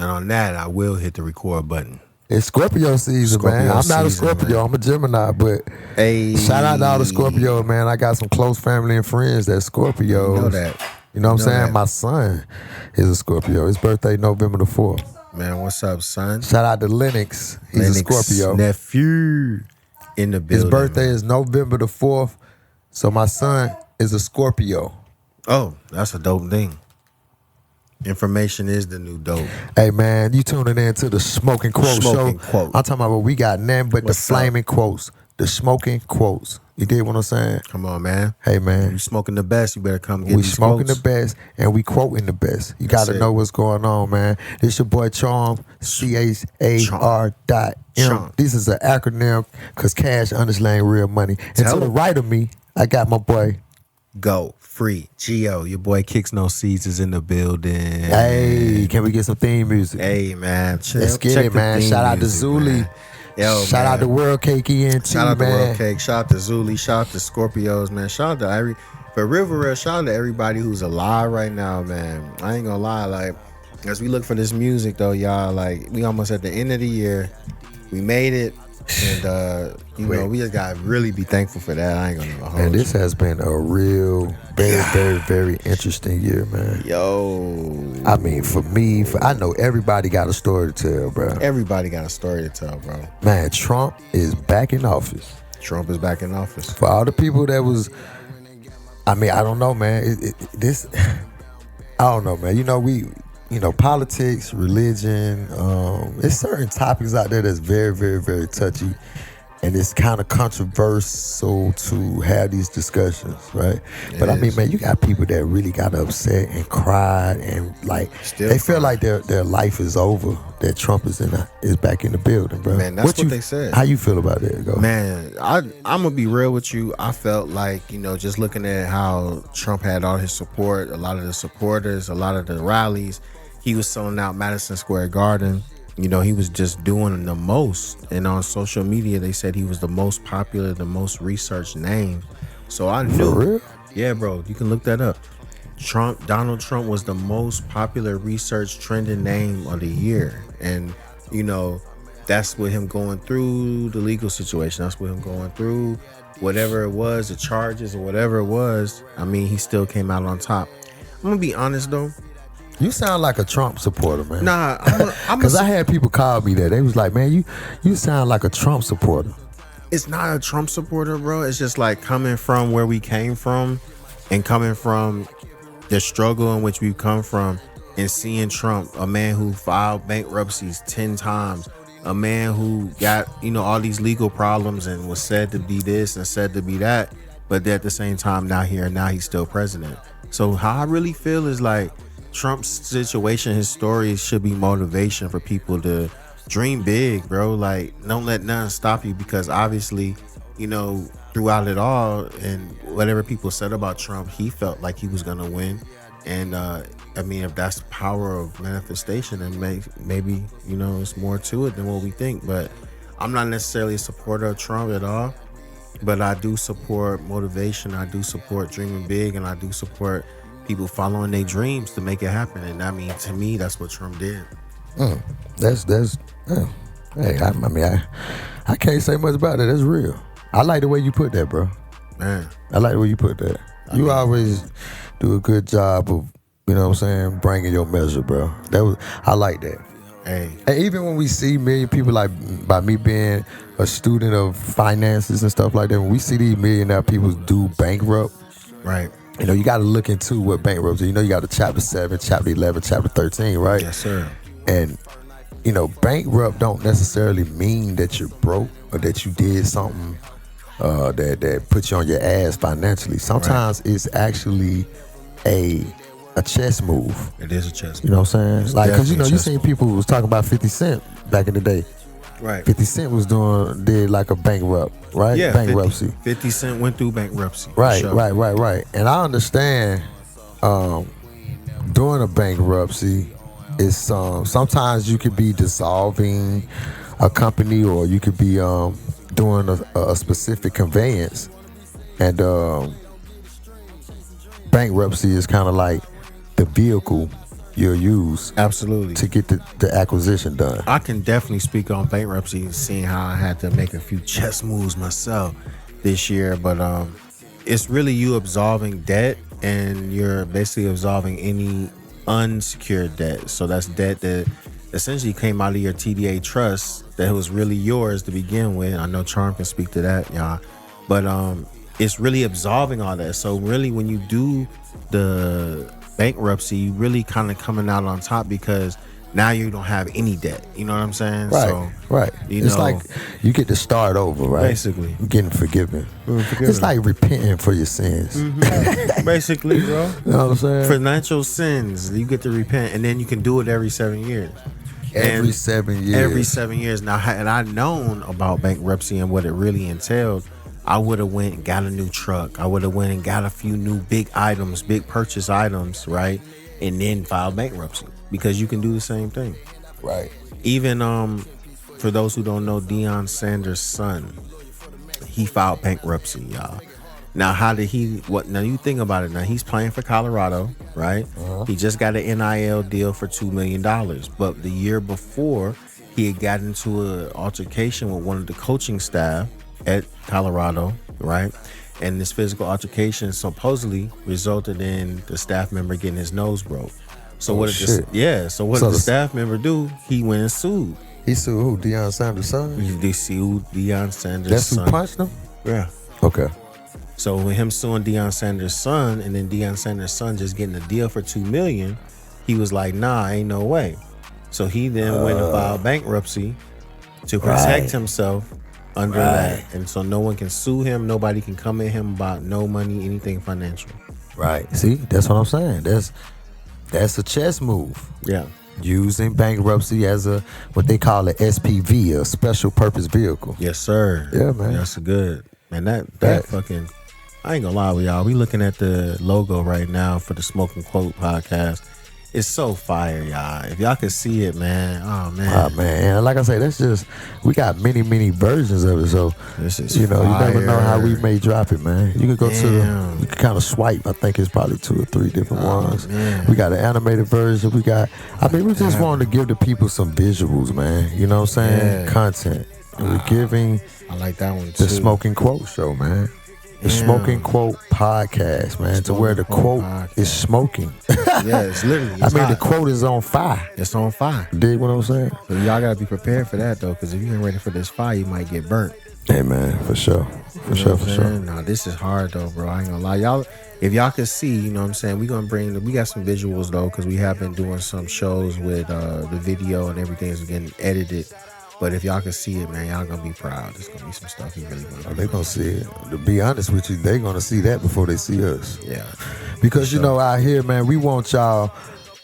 And on that, I will hit the record button. It's Scorpio season, man. I'm not a Scorpio. Man. I'm a Gemini, but shout out to all the Scorpio, man. I got some close family and friends that's Scorpios. You know that. You know what I'm saying? That. My son is a Scorpio. His birthday November the 4th. Man, what's up, son? Shout out to Lennox. He's a Scorpio. Nephew in the building. His birthday is November the 4th, so my son is a Scorpio. Oh, that's a dope thing. Information is the new dope. Hey, man, you tuning in to the Smoking Quotes show. I'm talking about what we got nothing but the flaming quotes. The smoking quotes. You get what I'm saying? Come on, man. Hey, man. You smoking the best, you better come get we these smoking quotes. The best, and we quoting the best. You got to know what's going on, man. This your boy Charm, CHAR.M. This is an acronym because cash underslang real money. And to the right of me, I got my boy. Go. Free. Gio, your boy Kicks No Seeds is in the building. Hey, can we get some theme music? Hey, man. Let's get it, man. Shout out to Zuli. Shout out to World Cake ENT, Shout out to World Cake. Shout out to Zuli. Shout out to Scorpios, man. Shout out to for real, shout out to everybody who's alive right now, man. I ain't gonna lie, like, as we look for this music, though, y'all, like, we almost at the end of the year. We made it. And you know, we just gotta really be thankful for that. I ain't gonna hold you. And this has been a real, very interesting year, man. Yo, I mean, for me, I know everybody got a story to tell, bro. Everybody got a story to tell, bro. Man, Trump is back in office. Trump is back in office. For all the people that was, I mean, I don't know, man. I don't know, man. You know, politics, religion, there's certain topics out there that's very, very touchy, and it's kind of controversial to have these discussions, right? But I mean, man, you got people that really got upset and cried, and like they feel like their life is over. That Trump is back in the building, bro. Man, that's what they said. How you feel about that? Go. Man, I'm gonna be real with you. I felt like, you know, just looking at how Trump had all his support, a lot of the supporters, a lot of the rallies. He was selling out Madison Square Garden. You know, he was just doing the most. And on social media, they said he was the most popular, the most researched name. So I knew. For real? Yeah, bro. You can look that up. Donald Trump was the most popular research trending name of the year. And, you know, that's with him going through the legal situation. That's with him going through whatever it was, the charges or whatever it was. I mean, he still came out on top. I'm going to be honest, though. You sound like a Trump supporter, man. Nah, because I had people call me that. They was like, man, you sound like a Trump supporter. It's not a Trump supporter, bro. It's just like coming from where we came from and coming from the struggle in which we've come from and seeing Trump, a man who filed bankruptcies 10 times, a man who got, you know, all these legal problems and was said to be this and said to be that, but at the same time now he's still president. So how I really feel is like Trump's situation, his story should be motivation for people to dream big, bro. Like, don't let nothing stop you, because obviously, you know, throughout it all and whatever people said about Trump, he felt like he was gonna win. And I mean, if that's the power of manifestation, then maybe, you know, it's more to it than what we think. But I'm not necessarily a supporter of Trump at all, but I do support motivation. I do support dreaming big, and I do support people following their dreams to make it happen. And I mean, to me, that's what Trump did. Hey, I can't say much about it. That's real. I like the way you put that, bro. Man, I like the way you put that. You always do a good job of, you know what I'm saying, bringing your measure, bro. I like that. Hey. And even when we see million people, like by me being a student of finances and stuff like that, when we see these millionaire people do bankrupt, right? You know, you got to look into what bankruptcy. You know, you got the chapter 7, chapter 11, chapter 13, right? Yes, sir. And, you know, bankrupt don't necessarily mean that you're broke or that you did something that put you on your ass financially. Sometimes it's actually a chess move. It is a chess move. You know what I'm saying? Like, because, you know, you seen people who was talking about 50 Cent back in the day. Right. 50 Cent did like a bankrupt, right? Yeah, bankruptcy. 50 Cent went through bankruptcy. Right, sure. right. And I understand doing a bankruptcy is sometimes you could be dissolving a company, or you could be doing a specific conveyance, and bankruptcy is kind of like the vehicle you'll use Absolutely. to get the acquisition done. I can definitely speak on bankruptcy, seeing how I had to make a few chess moves myself this year. But it's really you absolving debt, and you're basically absolving any unsecured debt. So that's debt that essentially came out of your TDA trust that was really yours to begin with. I know Charm can speak to that, y'all. But it's really absolving all that. So really, when you do the bankruptcy, you really kind of coming out on top because now you don't have any debt. You know what I'm saying? Right, So, right. It's like you get to start over, right? Basically. Getting forgiven. It's like repenting for your sins. Basically, bro. You know what I'm saying? Financial sins, you get to repent, and then you can do it every 7 years. Every 7 years. Every 7 years. Now, had I known about bankruptcy and what it really entailed, I would have went and got a new truck. I would have went and got a few new big items, big purchase items, right? And then filed bankruptcy, because you can do the same thing. Right. Even for those who don't know, Deion Sanders' son, he filed bankruptcy, y'all. Now, how did he? What? Now you think about it. Now he's playing for Colorado, right? He just got an NIL deal for $2 million. But the year before, he had got into an altercation with one of the coaching staff at Colorado, right? And this physical altercation supposedly resulted in the staff member getting his nose broke. So what did the staff member do? He went and sued. He sued who? Deion Sanders' son? They sued Deion Sanders' son. That's who punched him? Yeah. Okay. So with him suing Deion Sanders' son, and then Deion Sanders' son just getting a deal for $2 million, he was like, nah, ain't no way. So he then went and filed bankruptcy to protect himself under that. And so no one can sue him. Nobody can come at him about no money, anything financial. Right. See, that's what I'm saying. That's a chess move. Yeah. Using bankruptcy as what they call a SPV, a special purpose vehicle. Yes, sir. Yeah, man. That's good. Man, that fucking, I ain't gonna lie with y'all. We looking at the logo right now for the Smoke and Quote podcast. It's so fire, y'all. If y'all could see it, man. Oh, man. Oh, man. And like I say, that's just, we got many, many versions of it. So, this is you never know how we fire. may drop it, man. You can go you can kind of swipe. I think it's probably 2 or 3 different ones. Man. We got an animated version. We just wanted to give the people some visuals, man. You know what I'm saying? Yeah. Content. And we're giving I like that one, too. the Smoke and Quote show, man. The Smoke and Quote podcast, man, to where the quote is smoking. Yeah, it's literally. It's the hot. quote is on fire. It's on fire. Dig what I'm saying? So y'all gotta be prepared for that, though, because if you ain't ready for this fire, you might get burnt. Hey, man, for sure. For sure. Nah, this is hard, though, bro. I ain't gonna lie. Y'all, if y'all could see, you know what I'm saying, we got some visuals, though, because we have been doing some shows with the video and everything is getting edited. But if y'all can see it, man, y'all gonna be proud. There's gonna be some stuff you really want to. They gonna see it. To be honest with you, they gonna see that before they see us. Yeah. Because out here, man, we want y'all,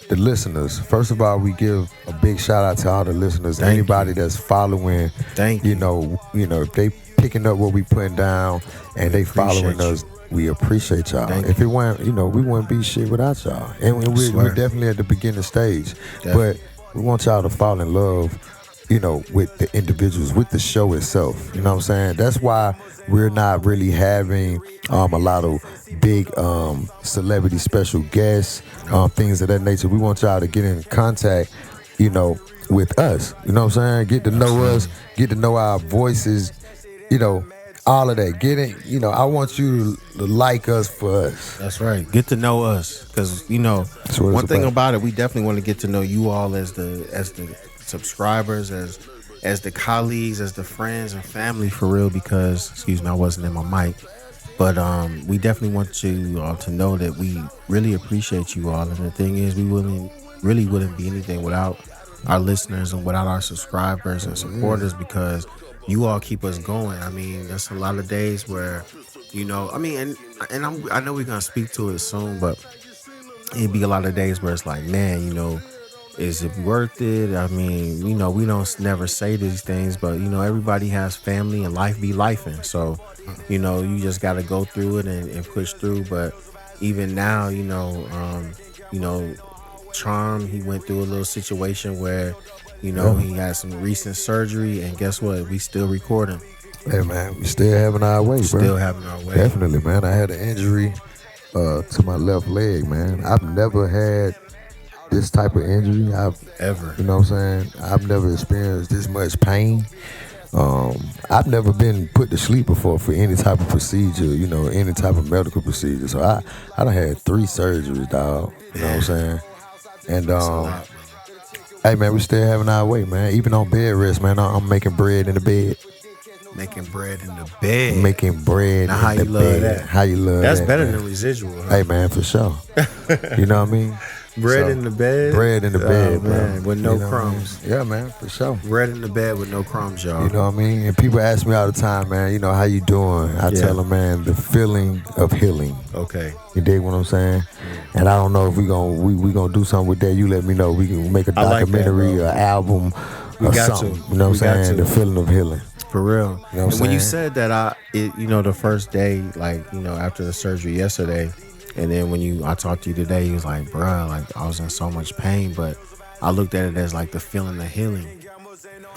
the listeners. First of all, we give a big shout out to all the listeners. Anybody that's following. Thank you. If they picking up what we putting down and they following us, we appreciate y'all. If it weren't, we wouldn't be shit without y'all. And we're definitely at the beginning stage. Definitely. But we want y'all to fall in love, with the individuals, with the show itself. You know what I'm saying? That's why we're not really having a lot of big celebrity special guests, things of that nature. We want y'all to get in contact, with us. You know what I'm saying? Get to know us, get to know our voices, all of that. Get in, I want you to like us for us. That's right. Get to know us. Because, one thing about it, we definitely want to get to know you all as the subscribers, as the colleagues, as the friends and family, for real, because excuse me, I wasn't in my mic, but we definitely want you all to know that we really appreciate you all. And the thing is, we really wouldn't be anything without our listeners and without our subscribers and supporters, because you all keep us going. I mean, there's a lot of days where I know we're gonna speak to it soon, but it'd be a lot of days where it's like, man, is it worth it? I mean, we don't never say these things, but everybody has family and life be lifing. So, you just got to go through it and push through. But even now, Charm, he went through a little situation where, he had some recent surgery, and guess what? We still recording. Hey, man, we still having our way, bro. Still having our way. Definitely, man. I had an injury to my left leg, man. I've never had this type of injury. Ever. You know what I'm saying? I've never experienced this much pain. I've never been put to sleep before for any type of procedure, any type of medical procedure. So I done had 3 surgeries, dog. You know what I'm saying? And That's a lot, bro. hey man, we still having our way, man. Even on bed rest, man, I'm making bread in the bed. Making bread in the bed. Making bread now, how in the you love bed. that? How you love That's that? better man. than residual. Huh? Hey man, for sure. You know what I mean? Bread So, in the bed. Bread in the bed, man, bro. with no You know what I mean? crumbs. Yeah, man, for sure. Bread in the bed with no crumbs, y'all. You know what I mean? And people ask me all the time, man, how you doing? I tell them, man, the feeling of healing. Okay. You dig what I'm saying? And I don't know if we gonna do something with that. You let me know. We can make a documentary, like that, or album, or something. You know what I'm saying? The feeling of healing. For real. You know what I'm and saying? when you said that, the first day, like, after the surgery yesterday, and then when I talked to you today, you was like, bruh, like, I was in so much pain, but I looked at it as like the feeling of healing.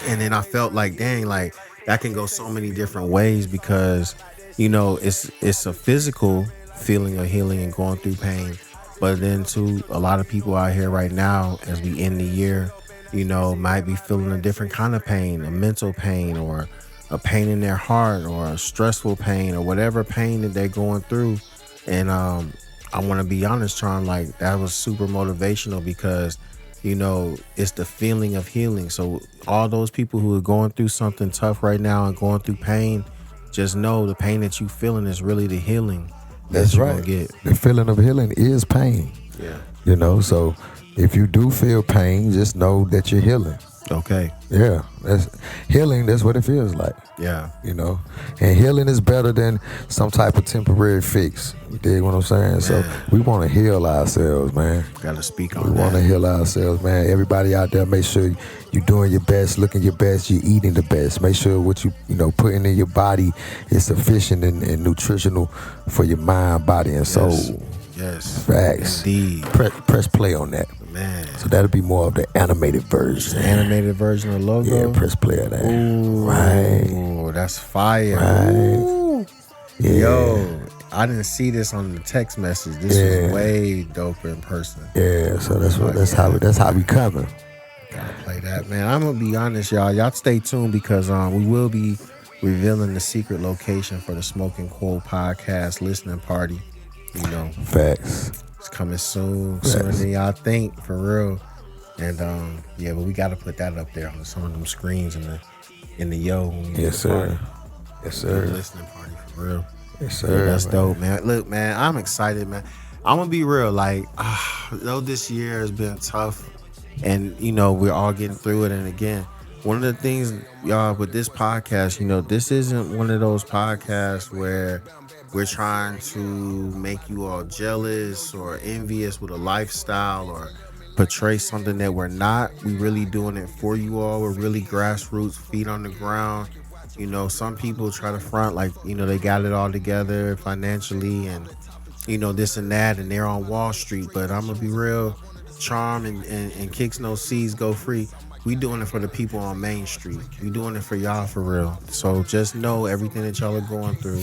And then I felt like, dang, like, that can go so many different ways because, it's a physical feeling of healing and going through pain. But then, too, a lot of people out here right now, as we end the year, might be feeling a different kind of pain, a mental pain, or a pain in their heart, or a stressful pain, or whatever pain that they're going through. And I want to be honest, Charm, like, that was super motivational because, it's the feeling of healing. So all those people who are going through something tough right now and going through pain, just know the pain that you feeling is really the healing. That's you're right. Gonna get. The feeling of healing is pain. Yeah. So if you do feel pain, just know that you're healing. Okay. Yeah, that's healing. That's what it feels like. Yeah. And healing is better than some type of temporary fix. You dig what I'm saying? Man. So we want to heal ourselves, man. Gotta speak on that. We that. want to heal ourselves, man. Everybody out there, make sure you're doing your best, looking your best, you're eating the best. Make sure what you putting in your body is sufficient and nutritional for your mind, body, and soul. Yes. Facts. Indeed. Press play on that. Man. So that'll be more of the animated version. The animated version of the logo? Yeah, press play on that. Ooh, right. That's fire. Right. Ooh. Yeah. Yo, I didn't see this on the text message. This was way doper in person. Yeah, so that's how we coming. Gotta play that, man. I'm gonna be honest, y'all. Y'all stay tuned because we will be revealing the secret location for the Smoking Cold podcast listening party. Facts. It's coming soon, sooner than y'all think, for real. And but we gotta put that up there on some of them screens in the Yes, sir. Yes, sir. Listening party, for real. Yes, sir. That's dope, man. Look, man, I'm excited, man. I'm gonna be real. Like, though this year has been tough, and we're all getting through it. And again, one of the things, y'all, with this podcast, this isn't one of those podcasts where we're trying to make you all jealous or envious with a lifestyle or portray something that we're not. We really doing it for you all. We're really grassroots, feet on the ground. Some people try to front like, they got it all together financially and, this and that, and they're on Wall Street. But I'm going to be real, Charm and Kicks No Seeds Go Free. We doing it for the people on Main Street. We doing it for y'all, for real. So just know everything that y'all are going through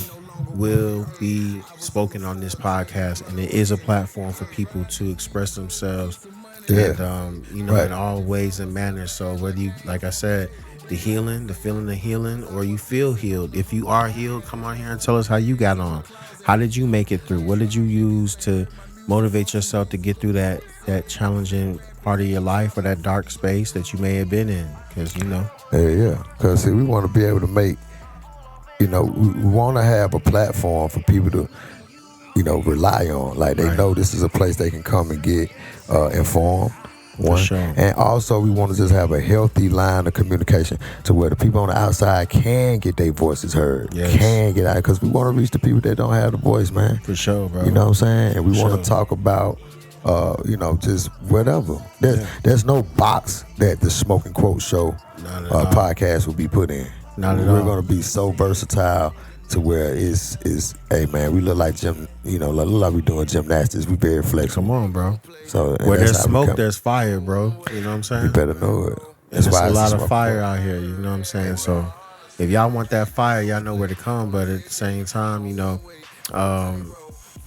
will be spoken on this podcast, and it is a platform for people to express themselves and in all ways and manners. So whether you, like I said, the healing, the feeling of healing, or you feel healed, if you are healed, come on here and tell us how you got on. How did you make it through? What did you use to motivate yourself to get through that challenging part of your life or that dark space that you may have been in? Because because we want to be able to make, we want to have a platform for people to rely on. Like, they know this is a place they can come and get informed. One. For sure. And also we want to just have a healthy line of communication to where the people on the outside can get their voices heard. Yes. Can get out, because we want to reach the people that don't have the voice, man. For sure, bro. You know what I'm saying? And we want to talk about just whatever. There's no box that the Smoking Quote Show podcast will be put in. Not at all. We're going to be so versatile to where it's hey man, we look like look like we doing gymnastics. We very flexible. Come on, bro. So where there's smoke, there's fire, bro. You know what I'm saying? You better know it. There's a lot of fire out here. You know what I'm saying? So if y'all want that fire, y'all know where to come. But at the same time,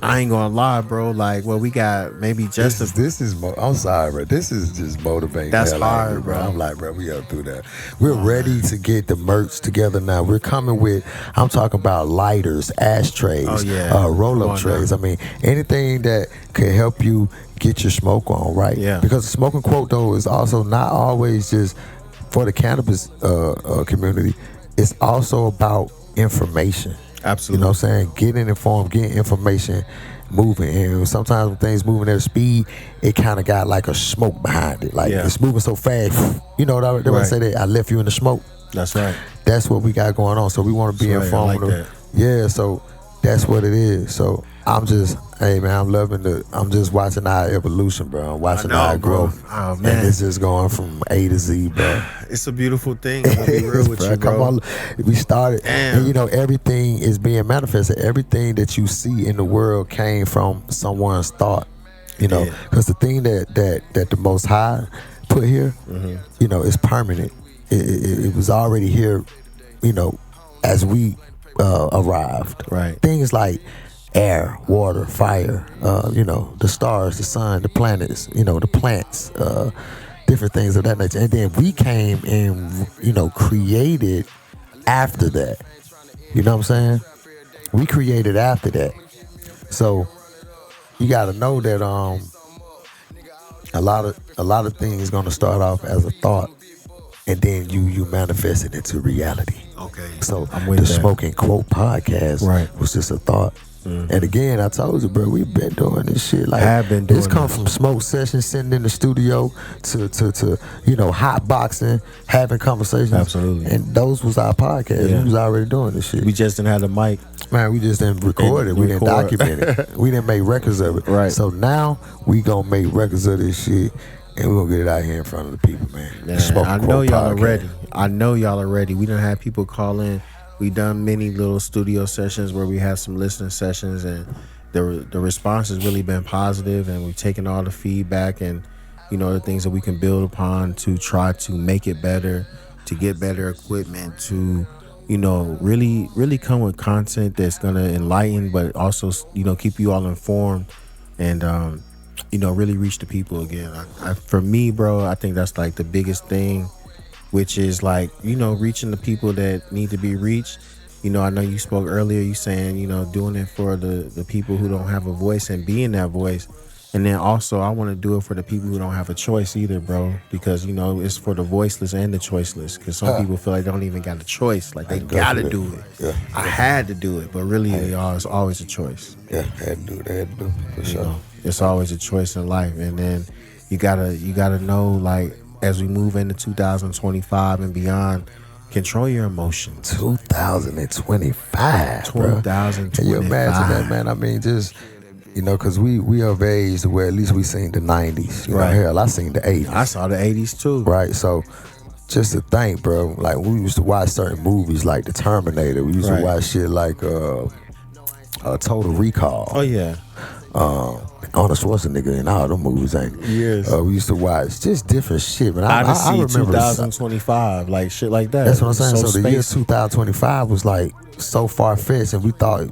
I ain't gonna lie, bro. Like, well, we got maybe just I'm sorry, bro. This is just motivating. That's the hell out of me, hard, bro. I'm like, bro, we gotta do that. We're ready to get the merch together now. We're coming with. I'm talking about lighters, ashtrays, roll-up trays. I mean, anything that could help you get your smoke on, right? Yeah. Because the smoking quote though is also not always just for the cannabis community. It's also about information. Absolutely. You know what I'm saying? Getting informed, getting information, moving. And sometimes when things moving at a speed, it kind of got like a smoke behind it. Like it's moving so fast. You know what they say that I left you in the smoke. That's right. That's what we got going on. So we want to be informed. Like yeah, so that's what it is. So I'm just, hey man, I'm just watching our evolution, bro. I'm watching our growth. Oh man. And it's just going from A to Z, bro. It's a beautiful thing. I'm gonna be real with you, bro. Come on. We started, and you know, everything is being manifested. Everything that you see in the world came from someone's thought. You know, because the thing that the Most High put here, you know, is permanent. It was already here, you know, as we arrived. Right. Things like air, water, fire, you know, the stars, the sun, the planets, you know, the plants, different things of that nature. And then we came and, you know, created after that. You know what I'm saying? We created after that. So you got to know that a lot of things going to start off as a thought, and then you manifest it into reality. Okay. So the Smoking Quote podcast was just a thought. And again, I told you, bro, we've been doing this shit. Like, have been doing this come from smoke sessions, sitting in the studio to you know, hot boxing, having conversations. Absolutely. And those was our podcast. We was already doing this shit. We just didn't have the mic. Man, we just didn't record it. We didn't document it. We didn't make records of it. Right. So now we gonna make records of this shit, and we're gonna get it out here in front of the people, man. I know y'all are ready. I know y'all are ready. We done had people call in. We done many little studio sessions where we have some listening sessions, and the response has really been positive, and we've taken all the feedback and, you know, the things that we can build upon to try to make it better, to get better equipment, to, you know, really come with content that's gonna enlighten, but also, you know, keep you all informed, and you know, really reach the people again. For me, bro, I think that's like the biggest thing, which is like, you know, reaching the people that need to be reached. You know, I know you spoke earlier, you saying, you know, doing it for the people who don't have a voice and being that voice. And then also I want to do it for the people who don't have a choice either, bro, because, you know, it's for the voiceless and the choiceless, because some people feel like they don't even got a choice, like they gotta do it. Yeah. I had to do it, but really it's always a choice. Yeah, had to do it, for sure. Know, it's always a choice in life. And then you gotta know, like, as we move into 2025 and beyond, control your emotions. 2025, bro. 2025. Can you imagine that, man? I mean, just, you know, because we of age where at least we seen the 90s. You know, hell, I seen the 80s. I saw the 80s too. Right, so just to think, bro, like we used to watch certain movies like The Terminator. We used to watch shit like Total Recall. Oh, yeah. Arnold Schwarzenegger in all them movies, ain't it? Yes. We used to watch just different shit. But I remember 2025, like shit like that. That's what I'm saying. So the year 2025 was like so far fetched, and we thought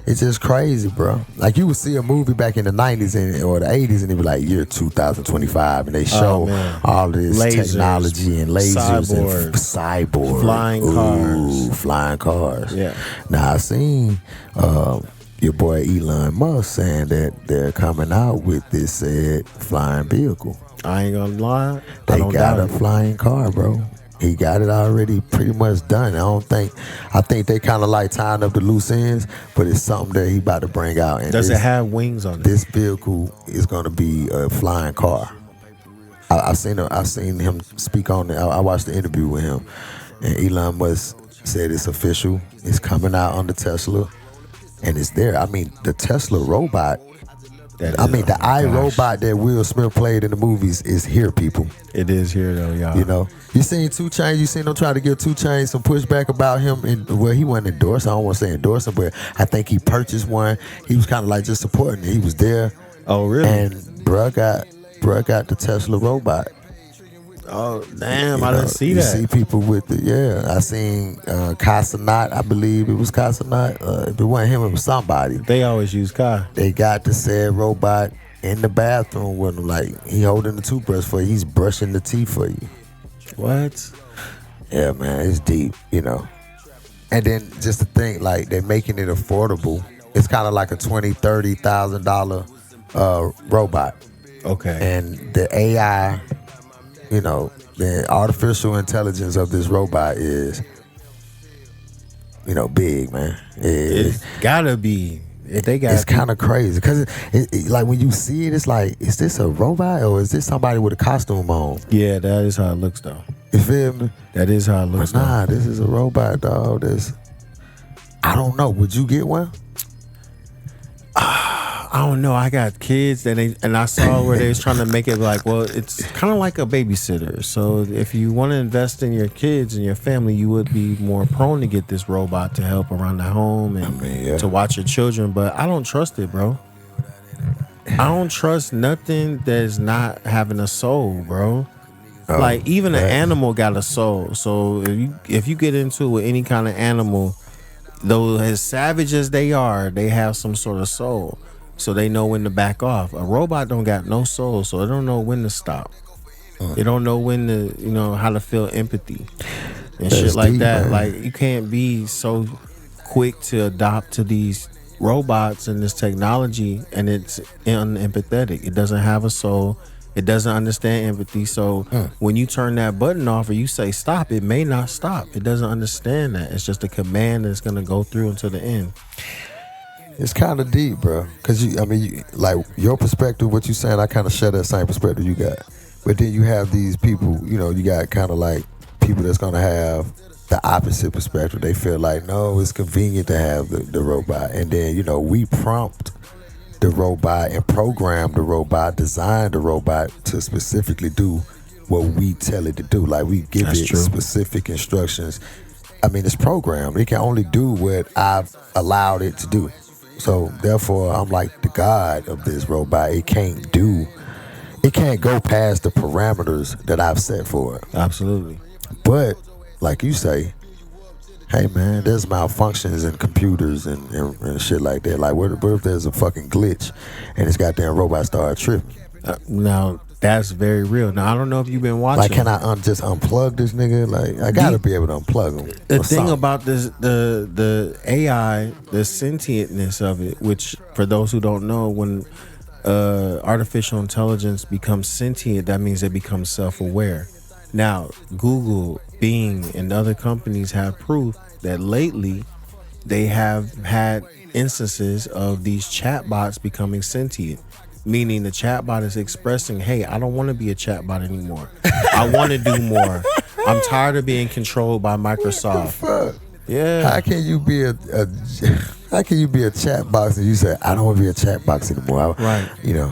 it's just crazy, bro. Like you would see a movie back in the 90s or the 80s, and it'd be like year 2025, and they show all this technology and lasers and cyborg, flying cars. Yeah. Now I seen your boy Elon Musk saying that they're coming out with this said flying vehicle. I ain't gonna lie. They got a flying car, bro. He got it already pretty much done. I think they kind of like tying up the loose ends, but it's something that he about to bring out. And does it have wings on it? This vehicle is going to be a flying car. I seen him speak on it. I watched the interview with him, and Elon Musk said it's official. It's coming out on the Tesla. And it's there. I mean, the Tesla robot. The iRobot that Will Smith played in the movies is here, people. It is here, though, y'all. You know, you seen 2 Chainz. You seen them try to give 2 Chainz some pushback about him, and he wasn't endorsed. I don't want to say endorsing, but I think he purchased one. He was kind of like just supporting it. He was there. Oh, really? And bruh got the Tesla robot. Oh damn! You I didn't know, see you that. see people with the I seen Casanat, I believe it was Casanat. If it wasn't him, it was somebody. They always use Kai. They got the said robot in the bathroom with him, like he holding the toothbrush for you. He's brushing the teeth for you. What? Yeah, man, it's deep, you know. And then just to think, like they're making it affordable. It's kind of like a $20,000-$30,000 robot, Okay. and the AI, you know, the artificial intelligence of this robot is, you know, big, man. It's gotta be. If they got It's kind of crazy because like when you see it, it's like, is this a robot or is this somebody with a costume on? Yeah, that is how it looks though. You feel me? That is how it looks. But nah, this is a robot, dog. I don't know. Would you get one? I don't know. I got kids and I saw where they was trying to make it like, well, it's kind of like a babysitter. So if you want to invest in your kids and your family, you would be more prone to get this robot to help around the home and to watch your children. But I don't trust it, bro. I don't trust nothing that's not having a soul, bro. Like even an animal got a soul. So if you get into it with any kind of animal, though as savage as they are, they have some sort of soul. So they know when to back off. A robot don't got no soul, so they don't know when to stop. They don't know when to, you know, how to feel empathy and shit like deep, that. man. Like you can't be so quick to adopt to these robots and this technology, and it's unempathetic. It doesn't have a soul. It doesn't understand empathy. So when you turn that button off or you say stop, it may not stop. It doesn't understand that. It's just a command that's gonna go through until the end. It's kind of deep, bro. Cause like your perspective, what you saying, I kind of share that same perspective you got. But then you have these people, you know, you got kind of like people that's gonna have the opposite perspective. They feel like, no, it's convenient to have the robot, and then, you know, we prompt the robot and program the robot, design the robot to specifically do what we tell it to do. Like we give it specific instructions. I mean, it's programmed. It can only do what I've allowed it to do. So therefore, I'm like the god of this robot. It can't go past the parameters that I've set for it. Absolutely. But like you say, hey man, there's malfunctions in computers and shit like that. Like what if there's a fucking glitch and this goddamn robot start tripping? Now that's very real. Now I don't know if you've been watching. Like, can I just unplug this nigga? Like, I gotta be able to unplug him. The thing about this, the AI, the sentientness of it, which for those who don't know, when artificial intelligence becomes sentient, that means it becomes self-aware. Now, Google, Bing, and other companies have proof that lately they have had instances of these chatbots becoming sentient. Meaning the chatbot is expressing, hey, I don't want to be a chatbot anymore. I want to do more. I'm tired of being controlled by Microsoft. Fuck? Yeah. How can you be a chat box and you say, I don't want to be a chat box anymore? Right. You know,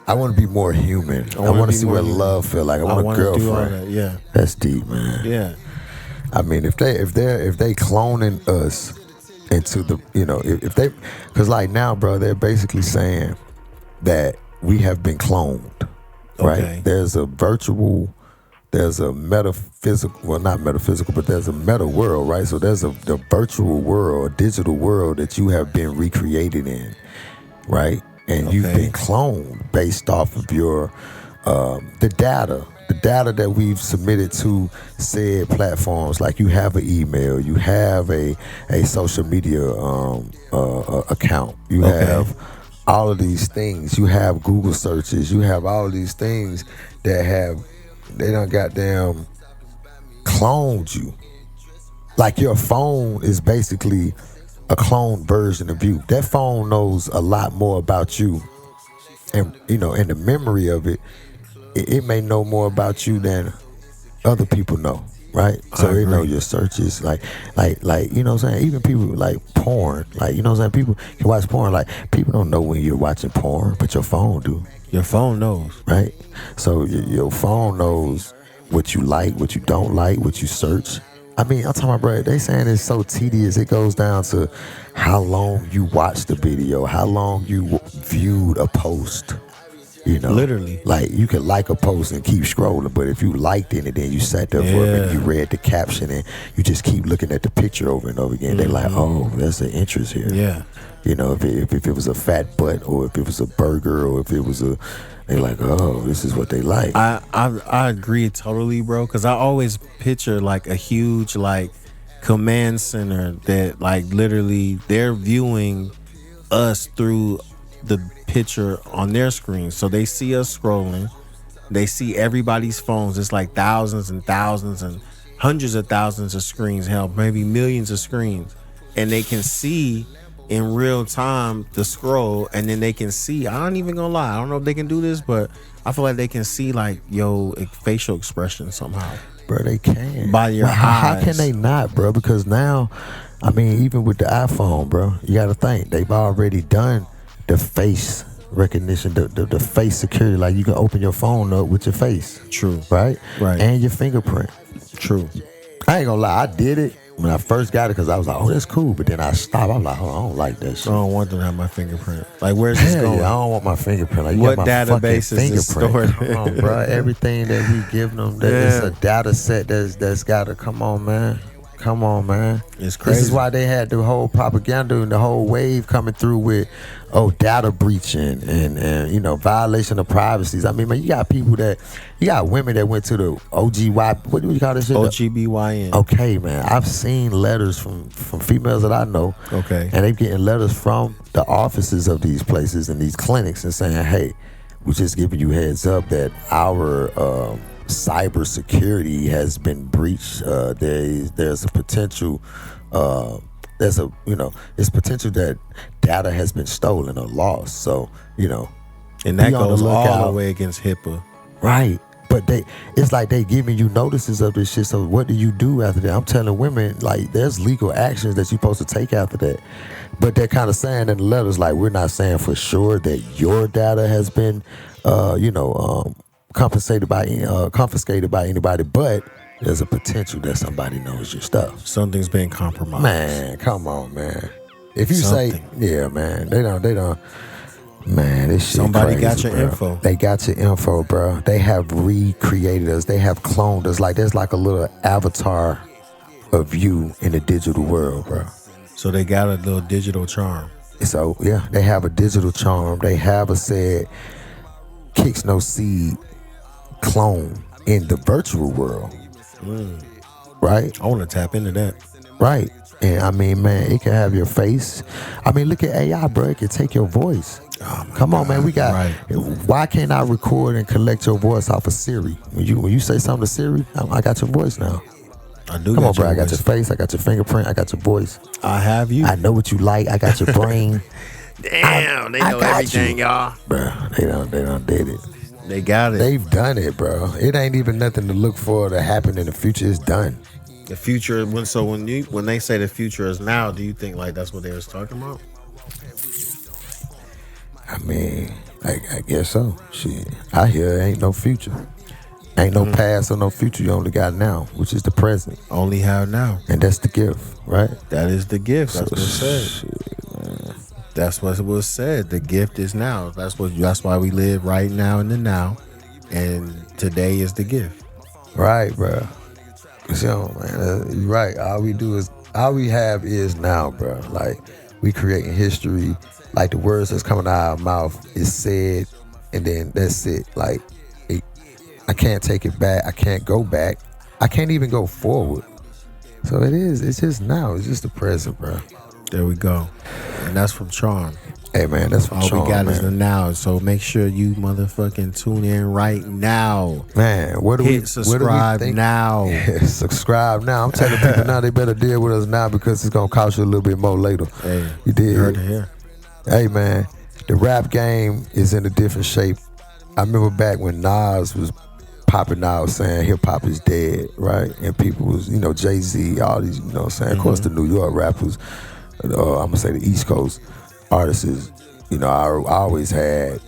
I want to be more human. I want to see what love feel like. I want a girlfriend. Do all that. Yeah. That's deep, man. Yeah. I mean, if they cloning us into the, you know, if they, because like now, bro, they're basically saying that we have been cloned, right? Okay. There's a metaphysical, well, not metaphysical, but there's a meta world, right? So there's the virtual world, a digital world that you have been recreated in, right? And you've been cloned based off of your, the data that we've submitted to said platforms. Like you have an email, you have a social media account, you have all of these things. You have Google searches. You have all of these things that they done goddamn cloned you. Like your phone is basically a cloned version of you. That phone knows a lot more about you. And, you know, in the memory of it, it may know more about you than other people know. Right? So they know your searches, like, you know what I'm saying? Even people like porn, like, you know what I'm saying? People can watch porn, like, people don't know when you're watching porn, but your phone do. Your phone knows. Right? So your phone knows what you like, what you don't like, what you search. I mean, I'm talking about, bro, they saying it's so tedious. It goes down to how long you watched the video, how long you viewed a post. You know, Literally. like you could like a post and keep scrolling, but if you liked it and then you sat there for a minute, you read the caption and you just keep looking at the picture over and over again, they're like, oh, there's an interest here. Yeah. You know, if it was a fat butt or if it was a burger or if it was they like, oh, this is what they like. I agree totally, bro, because I always picture like a huge like command center that like literally they're viewing us through the picture on their screen. So they see us scrolling, they see everybody's phones. It's like thousands and thousands and hundreds of thousands of screens, hell, maybe millions of screens, and they can see in real time the scroll, and then they can see, I ain't even gonna lie, I don't know if they can do this, but I feel like they can see like facial expression somehow. Bro, they can. By your eyes. How can they not, bro? Because now, I mean, even with the iPhone, bro, you got to think they've already done the face recognition, the face security. Like you can open your phone up with your face. True. Right? Right. And your fingerprint. True. I ain't gonna lie, I did it when I first got it because I was like, oh, that's cool. But then I stopped. I'm like, oh, I don't like that shit. I don't want them to have my fingerprint. Like, where's this going? Yeah, I don't want my fingerprint. Like, you what got my database is stored? Come on, bro. Everything that we give them, it's a data set that's got to come on, man. Come on, man. It's crazy. This is why they had the whole propaganda and the whole wave coming through with, data breaching and you know, violation of privacies. I mean, man, you got women that went to the OGY, what do you call this shit? OGBYN. Okay, man. I've seen letters from females that I know. Okay. And they getting letters from the offices of these places and these clinics and saying, hey, we're just giving you heads up that our cyber security has been breached. There's a potential it's potential that data has been stolen or lost. So, you know, and that goes all the way against HIPAA. Right. But it's like they giving you notices of this shit. So what do you do after that? I'm telling women, like, there's legal actions that you're supposed to take after that. But they're kind of saying in the letters, like, we're not saying for sure that your data has been, confiscated by anybody, but there's a potential that somebody knows your stuff. Something's been compromised. Man, come on, man. If you say, yeah, man, they don't. Man, this shit somebody crazy, got your bro. info. They got your info, bro. They have recreated us. They have cloned us. Like there's like a little avatar of you in the digital world, bro. So they got a little digital charm. So yeah, they have a digital charm. They have a said kicks no seed clone in the virtual world. Right? I want to tap into that. Right. And I mean, man, it can have your face. I mean, look at AI, bro. It can take your voice. Oh Come on, God. man. We got. Right. Why can't I record and collect your voice off of Siri? When you say something to Siri, I got your voice now. I do. Come on, bro. Voice. I got your face. I got your fingerprint. I got your voice. I have you. I know what you like. I got your brain. Damn, they know everything, y'all. Bro, they done did it. They got it. They've done it, bro. It ain't even nothing to look for to happen in the future. It's done. The future. When they say the future is now, do you think like that's what they was talking about? I mean, I guess so. Shit, I hear ain't no future. Ain't no past or no future. You only got now, which is the present. Only have now. And that's the gift, right? That is the gift. That's what it said. That's what it was said. The gift is now. That's why we live right now in the now. And today is the gift. Right, bro. So, man, you're right. All we have is now, bro. Like, we creating history. Like, the words that's coming out of our mouth is said, and then that's it. Like, I can't take it back. I can't go back. I can't even go forward. So it's just now. It's just the present, bro. There we go. And that's from Charm. Hey, man, that's from Charm. All we got is man. the now. So make sure you motherfucking tune in right now. Man, Hit subscribe now. Yeah, subscribe now. I'm telling people now they better deal with us now because it's going to cost you a little bit more later. Hey, you did. You heard it here. Hey, man, the rap game is in a different shape. I remember back when Nas was popping out saying hip hop is dead, right? And people was, Jay-Z, all these, what I'm saying? Of course, the New York rappers, I'm going to say the East Coast artists, I always had,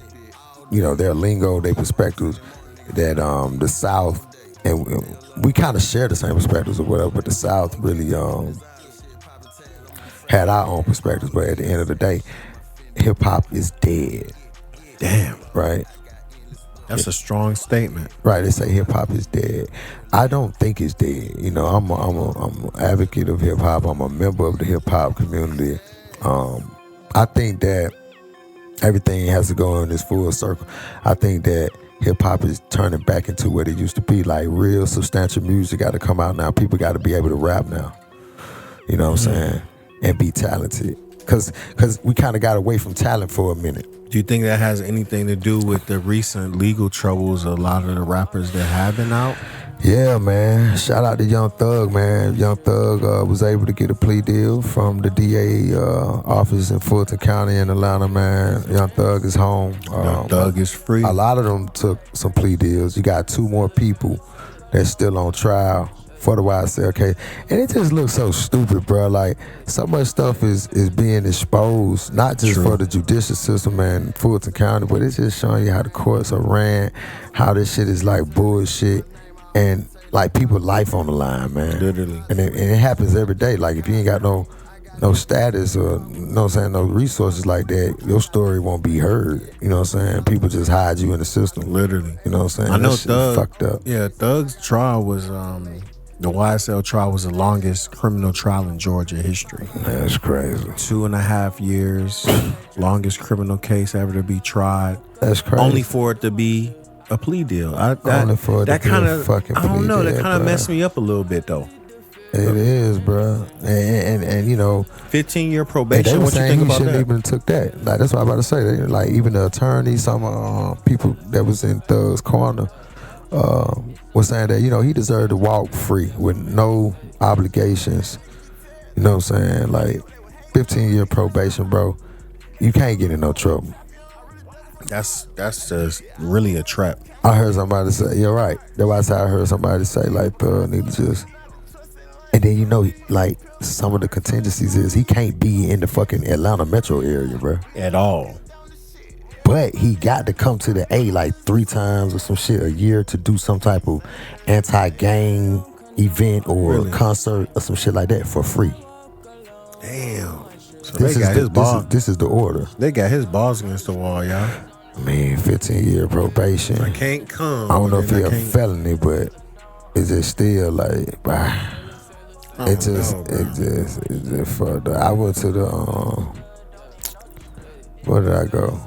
their lingo, their perspectives, that the South, and we kind of share the same perspectives or whatever, but the South really had our own perspectives. But at the end of the day, hip hop is dead. Damn. Right? That's a strong statement. Right, they say hip hop is dead. I don't think it's dead. You know, I'm an advocate of hip hop. I'm a member of the hip hop community. I think that everything has to go in this full circle. I think that hip hop is turning back into what it used to be. Like real substantial music got to come out now. People got to be able to rap now. You know what I'm saying? And be talented. Cause we kind of got away from talent for a minute. Do you think that has anything to do with the recent legal troubles of a lot of the rappers that have been out? Yeah, man. Shout out to Young Thug, man. Young Thug was able to get a plea deal from the DA office in Fulton County in Atlanta, man. Young Thug is home. Young Thug is free. A lot of them took some plea deals. You got 2 more people that's still on trial for the YSL case. And it just looks so stupid, bro. Like, so much stuff is being exposed, not just for the judicial system and Fulton County, but it's just showing you how the courts are ran, how this shit is like bullshit. And like people life on the line, man. Literally. And it happens every day. Like if you ain't got no status or no resources like that, your story won't be heard. You know what I'm saying? People just hide you in the system. Literally. You know what I'm saying? I know that shit Thug fucked up. Yeah, Thug's trial was the YSL trial was the longest criminal trial in Georgia history. That's crazy. 2.5 years, longest criminal case ever to be tried. That's crazy. Only for it to be a plea deal. Only for it to be a fucking plea deal. I don't know. That kind of messed me up a little bit though. It is, bro. And you know, 15-year probation. They were what you saying think he about shouldn't that? even took that. Like that's what I'm about to say. Like even the attorney, some people that was in Thug's corner was saying that he deserved to walk free with no obligations. You know what I'm saying? Like 15-year probation, bro. You can't get in no trouble. That's just really a trap. I heard somebody say, you're right. That's why I said I heard somebody say like Thug need to just. And then like some of the contingencies is he can't be in the fucking Atlanta metro area, bro. At all. But he got to come to the A like 3 times or some shit a year to do some type of anti-gang event or concert or some shit like that for free. Damn. So This is the order. They got his balls against the wall, y'all. Man, 15-year probation. I can't come. I don't know if he a felony, but it's just still like, it just fucked up. I went to the where did I go?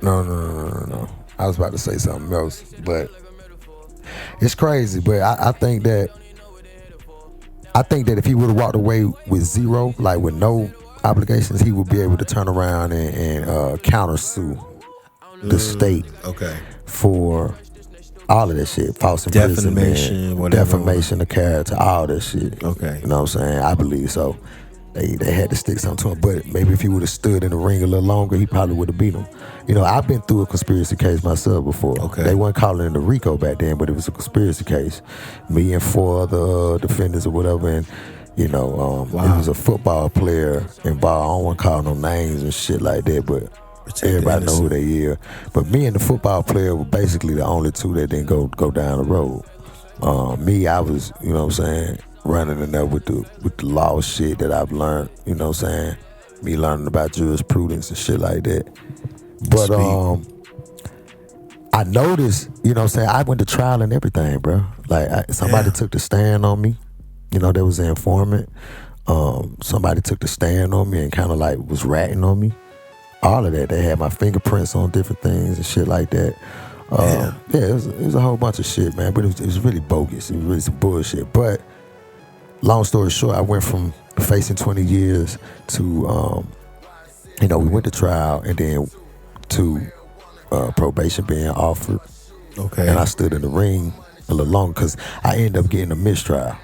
No. I was about to say something else, but it's crazy. But I think that if he would have walked away with zero, like with no obligations, he would be able to turn around and countersue the state for all of that shit, false imprisonment, defamation of character, all that shit. Okay. You know what I'm saying? I believe so. They had to stick something to him, but maybe if he would have stood in the ring a little longer, he probably would have beat him. I've been through a conspiracy case myself before. Okay. They weren't calling it a RICO back then, but it was a conspiracy case. Me and 4 other defendants or whatever, and it was a football player involved. I don't want to call no names and shit like that, but everybody know who they are. But me and the football player were basically the only 2 that didn't go down the road. Me, I was, you know what I'm saying, running in there with the law shit that I've learned, you know what I'm saying? Me learning about jurisprudence and shit like that. But I noticed, you know what I'm saying, I went to trial and everything, bro. Like somebody took the stand on me. There was an informant. Somebody took the stand on me and kind of like was ratting on me. All of that. They had my fingerprints on different things and shit like that. It was a whole bunch of shit, man. But it was really bogus. It was really some bullshit. But long story short, I went from facing 20 years to, we went to trial and then to probation being offered. Okay. And I stood in the ring a little longer because I ended up getting a mistrial.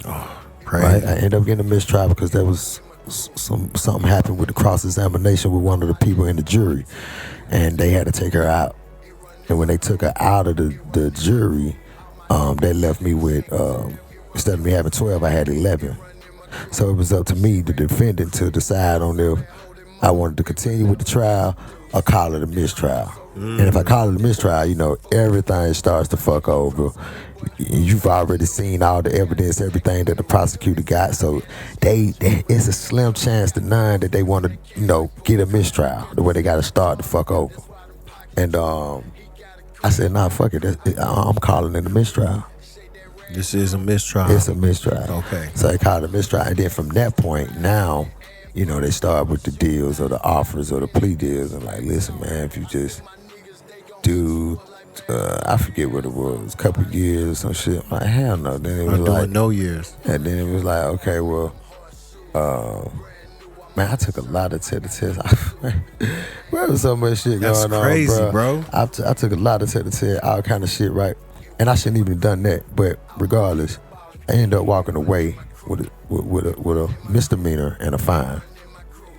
Oh, crazy. Right? I ended up getting a mistrial because there was something happened with the cross-examination with one of the people in the jury, and they had to take her out. And when they took her out of the jury, they left me with, instead of me having 12, I had 11. So it was up to me, the defendant, to decide on if I wanted to continue with the trial or call it a mistrial. And if I call it a mistrial, everything starts to fuck over. You've already seen all the evidence, everything that the prosecutor got. So it's a slim chance to none that they want to, get a mistrial, the way they got to start to fuck over. And I said, nah, fuck it. I'm calling it a mistrial. This is a mistrial. It's a mistrial. Okay. So they called it a mistrial. And then from that point, now, they start with the deals or the offers or the plea deals. And like, listen, man, if you just do, I forget what it was, a couple years or some shit. I'm like, hell no. Then it was I'm like, doing no years. and then it was like, okay, well, man, I took a lot of tests. There was so much shit That's going on, crazy, bro. I took a lot of tests, all kind of shit, right? And I shouldn't even have done that. But regardless, I ended up walking away with a misdemeanor and a fine.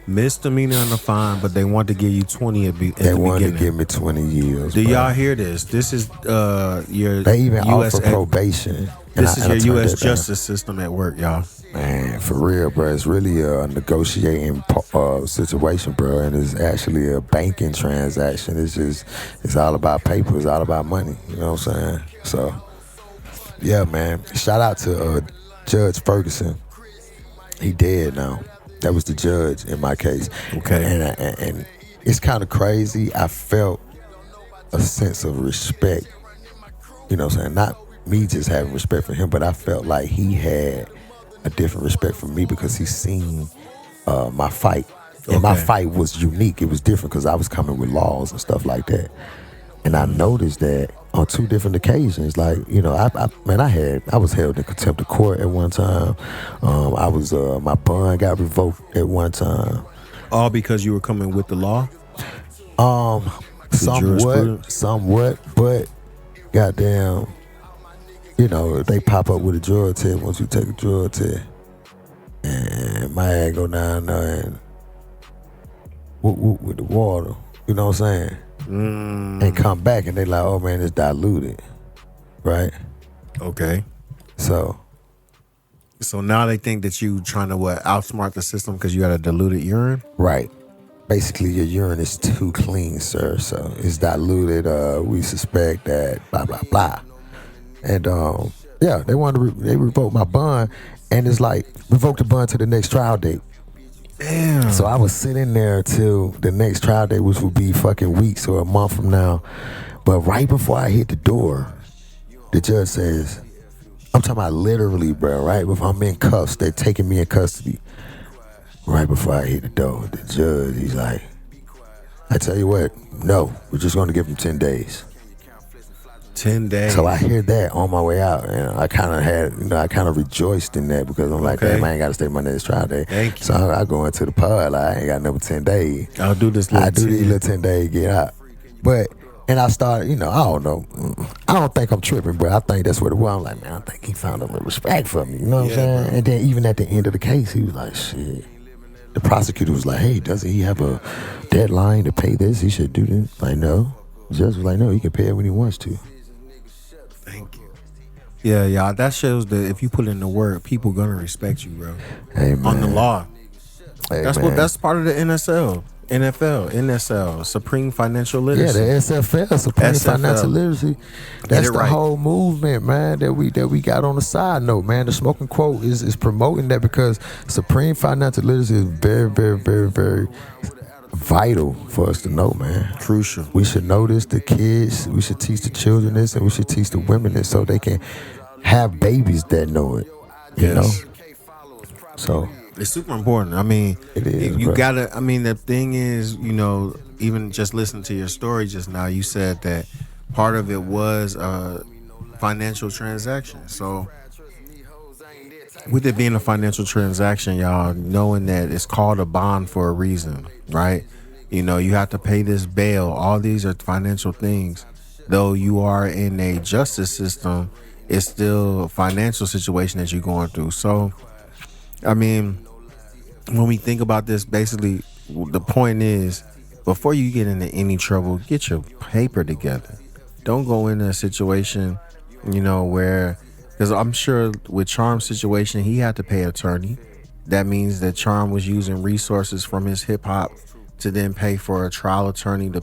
Misdemeanor and a fine, but they want to give you 20 at the They wanted beginning. to give me 20 years. Do bro. y'all hear this? This is your They even US offer probation. This and I is your turned U.S. that down. justice system at work, y'all. Man, for real, bro. It's really a negotiating situation, bro. And it's actually a banking transaction. It's all about paper. It's all about money. You know what I'm saying? So, yeah, man. Shout out to Judge Ferguson. He dead now. That was the judge in my case. Okay. And it's kind of crazy. I felt a sense of respect. You know what I'm saying? Not me just having respect for him, but I felt like he had a different respect for me because he seen my fight. And my fight was unique. It was different because I was coming with laws and stuff like that. And I noticed that on 2 different occasions. Like, I was held in contempt of court at one time. My bond got revoked at one time. All because you were coming with the law? Somewhat, but goddamn, they pop up with a drug test once you take a drug test. And my ass go down there and whoop with the water. You know what I'm saying? And come back and they like, oh man, it's diluted. Right? Okay. So now they think that you trying to outsmart the system because you got a diluted urine? Right. Basically, your urine is too clean, sir. So it's diluted. We suspect that blah, blah, blah. And they they revoked my bond, and it's like revoke the bond to the next trial date. Damn. So I was sitting there till the next trial date, which would be fucking weeks or a month from now. But right before I hit the door, the judge says, I'm talking about literally, bro, right? If I'm in cuffs, they're taking me in custody. Right before I hit the door, the judge, he's like, I tell you what, no, we're just going to give him 10 days. 10 days. So I hear that on my way out, and I kind of rejoiced in that because I'm like, damn, I ain't got to stay my next trial day. Thank you. So I go into the pod, like, I ain't got another 10 days. I'll do this. I do these little 10 days, get out. And I started, I don't know. I don't think I'm tripping, but I think that's what it was. I'm like, man, I think he found a little respect for me. You know what I'm saying? Bro. And then even at the end of the case, he was like, shit. The prosecutor was like, hey, doesn't he have a deadline to pay this? He should do this. Like, no. The judge was like, no, he can pay it when he wants to. Thank you. Yeah, y'all. That shows that if you put in the work, people gonna respect you, bro. Hey, man. On the law. Hey, That's part of the NSL, Supreme Financial Literacy. Yeah, the SFL, Supreme Financial Literacy. That's the whole movement, man, that we got on the side note, man. The Smoking Quote is promoting that because Supreme Financial Literacy is very, very, very, very vital for us to know, man. Crucial. We should know this, the kids. We should teach the children this, and we should teach the women this so they can have babies that know it. You know? So it's super important. I mean, it is, you bro. gotta. I mean, the thing is, even just listening to your story just now, you said that part of it was a financial transaction. So, with it being a financial transaction, y'all, knowing that it's called a bond for a reason, right? You have to pay this bail. All these are financial things. Though you are in a justice system, it's still a financial situation that you're going through. So, I mean, when we think about this, basically, the point is, before you get into any trouble, get your paper together. Don't go into a situation, where, because I'm sure with Charm's situation, he had to pay an attorney. That means that Charm was using resources from his hip hop to then pay for a trial attorney to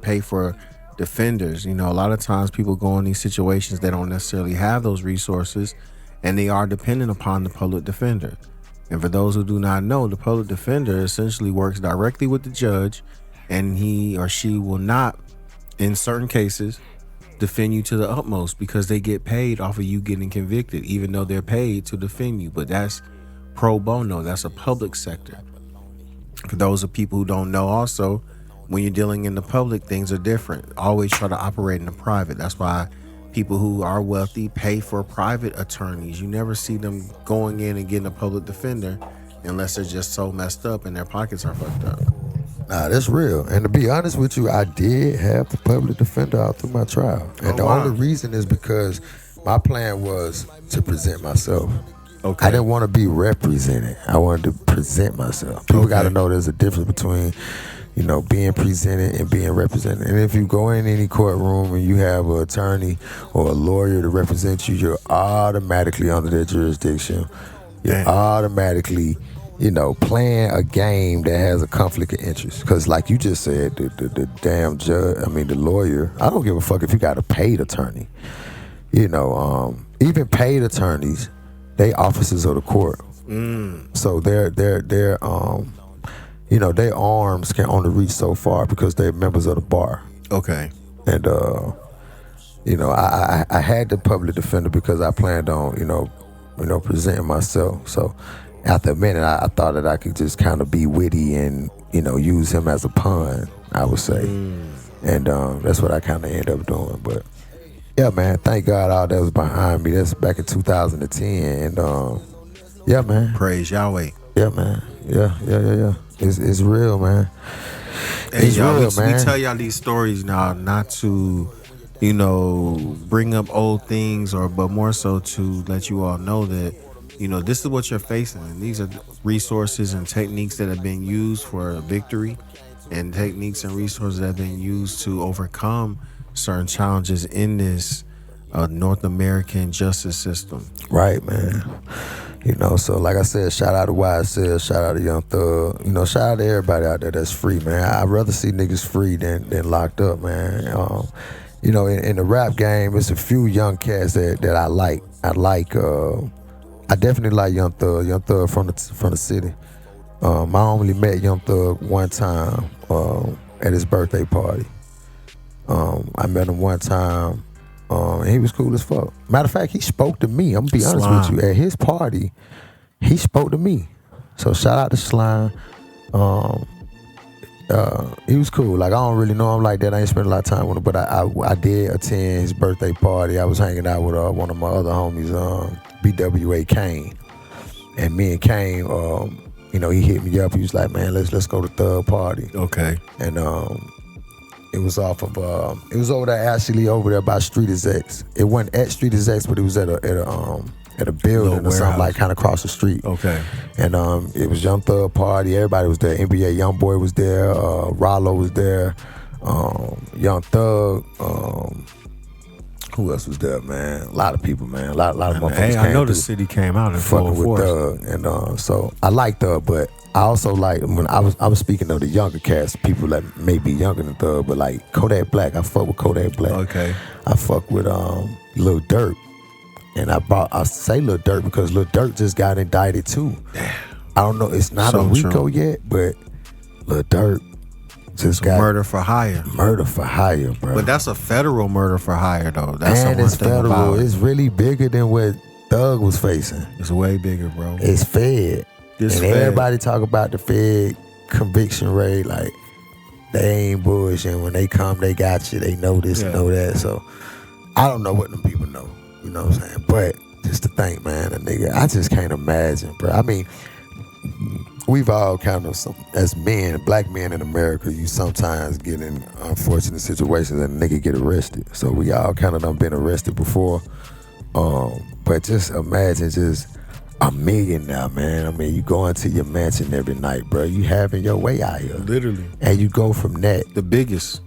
pay for defenders. A lot of times people go in these situations, they don't necessarily have those resources, and they are dependent upon the public defender. And for those who do not know, the public defender essentially works directly with the judge, and he or she will not in certain cases, defend you to the utmost because they get paid off of you getting convicted, even though they're paid to defend you. But that's pro bono. That's a public sector. For those of people who don't know, also, when you're dealing in the public, things are different. Always try to operate in the private. That's why people who are wealthy pay for private attorneys. You never see them going in and getting a public defender unless they're just so messed up and their pockets are fucked up. Nah, that's real. And to be honest with you, I did have a public defender out through my trial. And the only reason is because my plan was to present myself. Okay. I didn't want to be represented. I wanted to present myself. People got to know there's a difference between, being presented and being represented. And if you go in any courtroom and you have an attorney or a lawyer to represent you, you're automatically under their jurisdiction. You're automatically, playing a game that has a conflict of interest. Because like you just said, the damn judge, the lawyer, I don't give a fuck if you got a paid attorney. Even paid attorneys, they officers of the court. So their arms can only reach so far because they're members of the bar. Okay. And I had the public defender because I planned on presenting myself. So after a minute, I thought that I could just kind of be witty and use him as a pawn, I would say. And that's what I kind of ended up doing. But yeah, man, thank God all that was behind me. That's back in 2010. And yeah, man. Praise Yahweh. Yeah, man. Yeah. It's real, man. Hey, it's y'all, real, we man. tell y'all these stories now not to, bring up old things but more so to let you all know that, this is what you're facing. And these are resources and techniques that have been used for victory and techniques and resources that have been used to overcome certain challenges in this North American justice system. Right, man. So like I said, shout out to YSL, shout out to Young Thug, shout out to everybody out there that's free, man. I'd rather see niggas free than locked up, man. In the rap game, it's a few young cats that I like. I definitely like Young Thug from the city. I only met Young Thug one time at his birthday party. I met him one time. And he was cool as fuck. Matter of fact, he spoke to me. I'm gonna be honest with you. At his party, he spoke to me. So shout out to Slime. He was cool. Like, I don't really know him like that. I ain't spent a lot of time with him, but I did attend his birthday party. I was hanging out with one of my other homies, BWA Kane. And me and Kane, he hit me up. He was like, man, let's go to Thug party. Okay. And it was off of it was over there, actually over there by Street Execs. It wasn't at Street Execs, but it was at a building or something, like kind of across the street. Okay. And it was Young Thug party. Everybody was there. NBA Youngboy was there. Rollo was there. Young Thug. Who else was there, man? A lot of people, man. A lot of motherfuckers. Hey, I know the city came out in full with force. Thug, and so I like Thug, but I also like when I was speaking of the younger cats, people that may be younger than Thug, but like Kodak Black, I fuck with Kodak Black. Okay. I fuck with Lil Durk, and I say Lil Durk because Lil Durk just got indicted too. Damn. I don't know, it's not So a RICO true. yet, but Lil Durk just got murder for hire. Murder for hire, bro. But that's a federal murder for hire, though. That's and the one it's thing federal. about it. It's really bigger than what Thug was facing. It's way bigger, bro. It's Fed. It's and Fed. Everybody talk about the Fed conviction rate, like they ain't bullshit. When they come, they got you. They know this, know that. So I don't know what them people know. You know what I'm saying? But just to think, man, a nigga, I just can't imagine, bro. I mean, we've all kind of, as men, black men in America, you sometimes get in unfortunate situations and a nigga get arrested. So we all kind of done been arrested before. But just imagine just $1 million now, man. I mean, you go into your mansion every night, bro. You having your way out here. Literally. And you go from that. The biggest.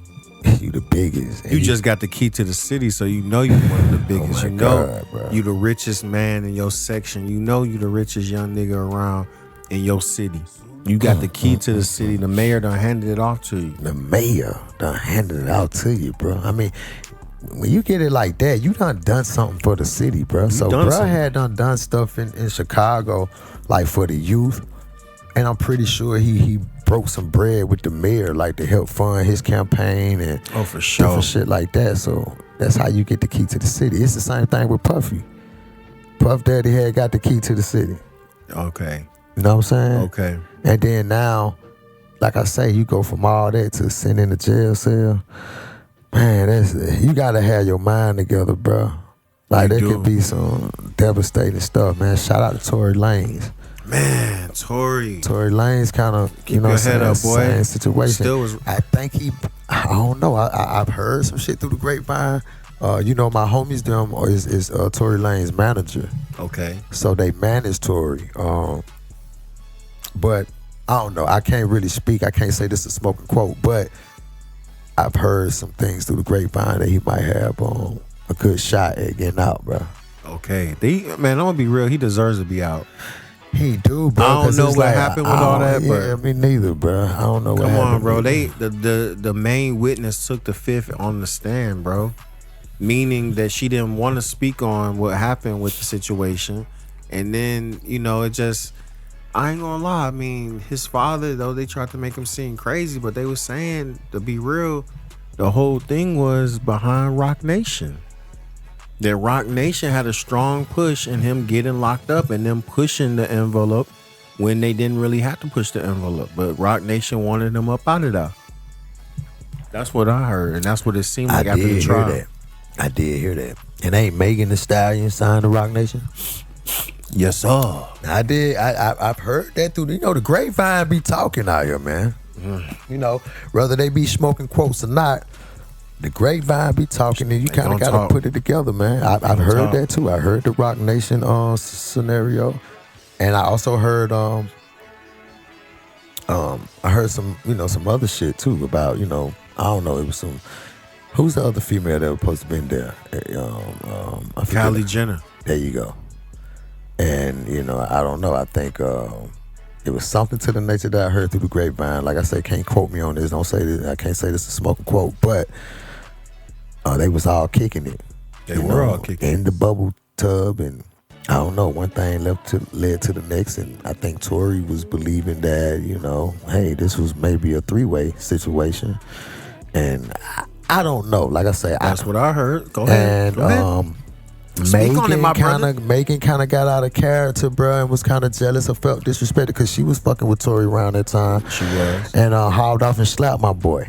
You the biggest. You just got the key to the city, so you know you one of the biggest. Oh you my know God, bro. you the richest man in your section. You know you the richest young nigga around in your city. You got the key to the city. The mayor done handed it off to you. The mayor done handed it out to you, bro. I mean, when you get it like that, you done something for the city, bro. So bro something. had done stuff in Chicago, like for the youth. And I'm pretty sure he broke some bread with the mayor, like to help fund his campaign and for sure, different shit like that. So that's how you get the key to the city. It's the same thing with Puffy. Puff Daddy had got the key to the city. Okay. You know what I'm saying? Okay. And then now, like I say, you go from all that to sitting in a jail cell. Man, you gotta have your mind together, bro. Like, there could be some devastating stuff, man. Shout out to Tory Lanez. Man, Tory Lanez kind of, you know what I'm saying, same situation. I think I don't know. I've heard some shit through the grapevine. You know, my homies them is Tory Lanez manager. Okay. So they manage Tory. But I don't know. I can't really speak. I can't say this is a smoking quote, but I've heard some things through the grapevine that he might have a good shot at getting out, bro. Okay. Man, I'm gonna be real. He deserves to be out. He do, bro. I don't know what happened with all that, yeah, me neither, bro. I don't know what happened. Come on, bro. The main witness took the fifth on the stand, bro. Meaning that she didn't want to speak on what happened with the situation. And then, you know, it just, I ain't gonna lie. I mean, his father, though, they tried to make him seem crazy, but they were saying, to be real, the whole thing was behind Rock Nation. That Rock Nation had a strong push in him getting locked up and them pushing the envelope when they didn't really have to push the envelope. But Rock Nation wanted him up out of there. That's what I heard, and that's what it seemed like after the trial. I did hear that. And ain't Megan Thee Stallion signed to Rock Nation? Yes, sir. I did. I've heard that through, you know, the grapevine be talking out here, man. You know, whether they be smoking quotes or not, the grapevine be talking, and you kind of got to put it together, man. I've heard that too. I heard the Rock Nation scenario, and I also heard I heard some, you know, some other shit too about, you know, I don't know, it was some, who's the other female that was supposed to been there? Kylie Jenner. There you go. And, you know, I don't know. I think it was something to the nature that I heard through the grapevine. Like I said, can't quote me on this. Don't say this. I can't say this is a smoking quote, but they was all kicking it. They were all kicking it. In the bubble tub, and I don't know, one thing led to the next, and I think Tory was believing that, you know, hey, this was maybe a three-way situation, and I don't know. Like I say, that's what I heard. Go ahead. And Megan kind of got out of character, bro, and was kind of jealous or felt disrespected because she was fucking with Tory around that time. She was, and hauled off and slapped my boy.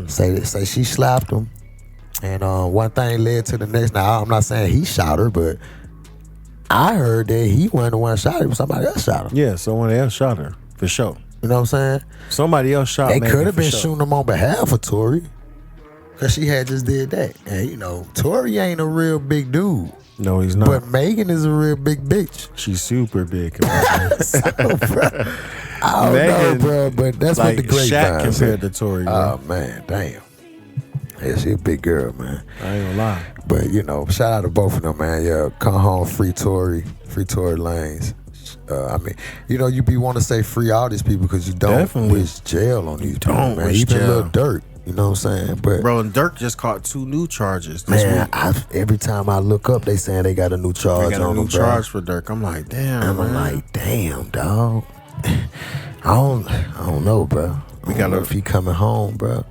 Say she slapped him. And one thing led to the next. Now, I'm not saying he shot her, but I heard that he wasn't the one shot her, but somebody else shot her. Yeah, someone else shot her, for sure. You know what I'm saying? Somebody else shot her. They could have been shooting him on behalf of Tory, because she had just did that. And, you know, Tory ain't a real big dude. No, he's not. But Megan is a real big bitch. She's super big. So, bro, I don't know, bro, but that's like what the grapevine compared to Tory. Oh, man, damn. Yeah, she a big girl, man. I ain't gonna lie. But, you know, shout out to both of them, man. Yeah, come home, free Tory Lanez. I mean, you know, you be want to say free all these people because you don't wish jail on these people, man. Even Lil Durk, you know what I'm saying? But bro, and Durk just caught 2 new charges. Man, every time I look up, they saying they got a new charge on him. They got a new charge for Durk. I'm like, damn, I'm like, damn, dog. I don't know, bro. We got to know if he coming home, bro.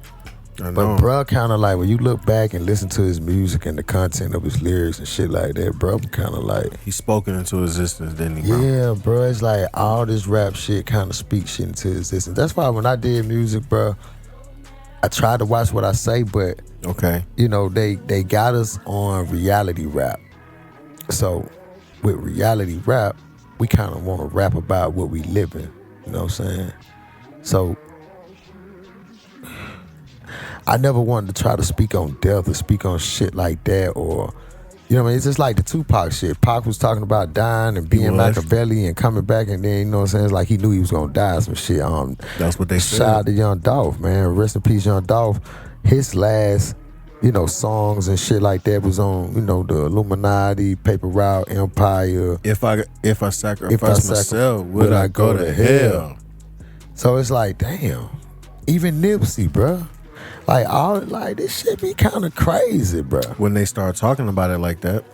But bro, kind of like when you look back and listen to his music and the content of his lyrics and shit like that, bro, kind of like he's spoken into existence, didn't he, bro? Yeah, bro. It's like all this rap shit kind of speaks shit into existence. That's why when I did music, bro, I tried to watch what I say, but you know, they got us on reality rap. So with reality rap, we kind of want to rap about what we live in. You know what I'm saying? So I never wanted to try to speak on death or speak on shit like that, or, you know what I mean? It's just like the Tupac shit. Pac was talking about dying and being Machiavelli and coming back, and then, you know what I'm saying? It's like he knew he was going to die, some shit. That's what they said. Shout out to Young Dolph, man. Rest in peace, Young Dolph. His last, you know, songs and shit like that was on, you know, the Illuminati, Paper Route, Empire. If I sacrifice myself, would I go to hell? So it's like, damn. Even Nipsey, bro. Like this shit be kind of crazy, bro. When they start talking about it like that,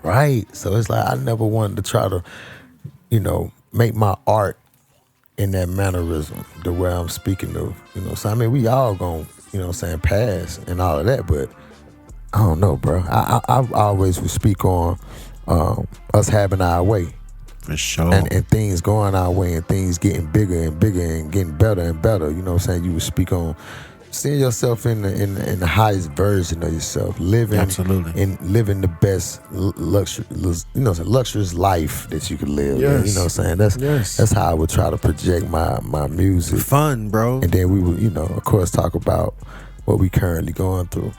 right? So it's like I never wanted to try to, you know, make my art in that mannerism, the way I'm speaking of. You know, so I mean, we all gonna, you know what I'm saying, pass and all of that, but I don't know, bro. I always would speak on us having our way. For sure. And things going our way and things getting bigger and bigger and getting better and better. You know what I'm saying? You would speak on seeing yourself in the highest version of yourself, living living the best luxurious life that you could live. Yes. You know what I'm saying? That's how I would try to project my music. Fun, bro. And then we would, you know, of course, talk about what we currently going through.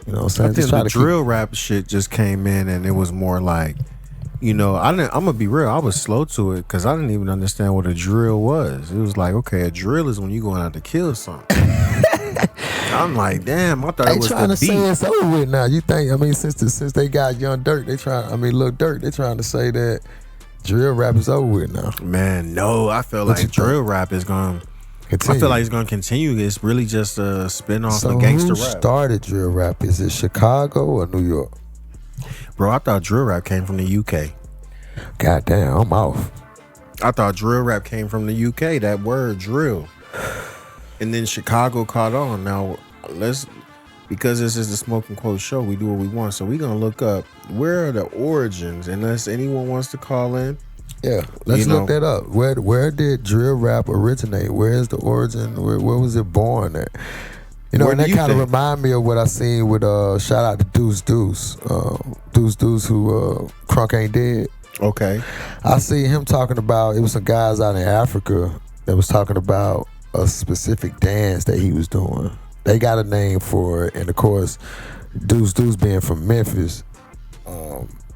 You know what I'm saying? I think the drill rap shit just came in and it was more like, you know, I'm gonna be real. I was slow to it because I didn't even understand what a drill was. It was like, okay, a drill is when you going out to kill something. I'm like, damn, I thought it was trying the to beat. say it's over with now. You think? I mean, since they got Young Dirt, Lil Dirt, they trying to say that drill rap is over with now. Man, no, I feel like drill rap is going. Continue. I feel like it's going to continue. It's really just a spin off of gangster rap. Who started drill rap? Is it Chicago or New York? Bro, I thought drill rap came from the UK. Goddamn, I'm off. I thought drill rap came from the UK, that word drill. And then Chicago caught on. Now, because this is the Smoking Quote show, we do what we want. So we're going to look up where are the origins, unless anyone wants to call in. Yeah, let's look that up. Where did drill rap originate? Where is the origin? Where was it born at? You know, and that kind of remind me of what I seen with shout out to Deuce Deuce who Crunk Ain't Dead. Okay. I see him talking about, it was some guys out in Africa that was talking about a specific dance that he was doing. They got a name for it, and of course, Deuce being from Memphis,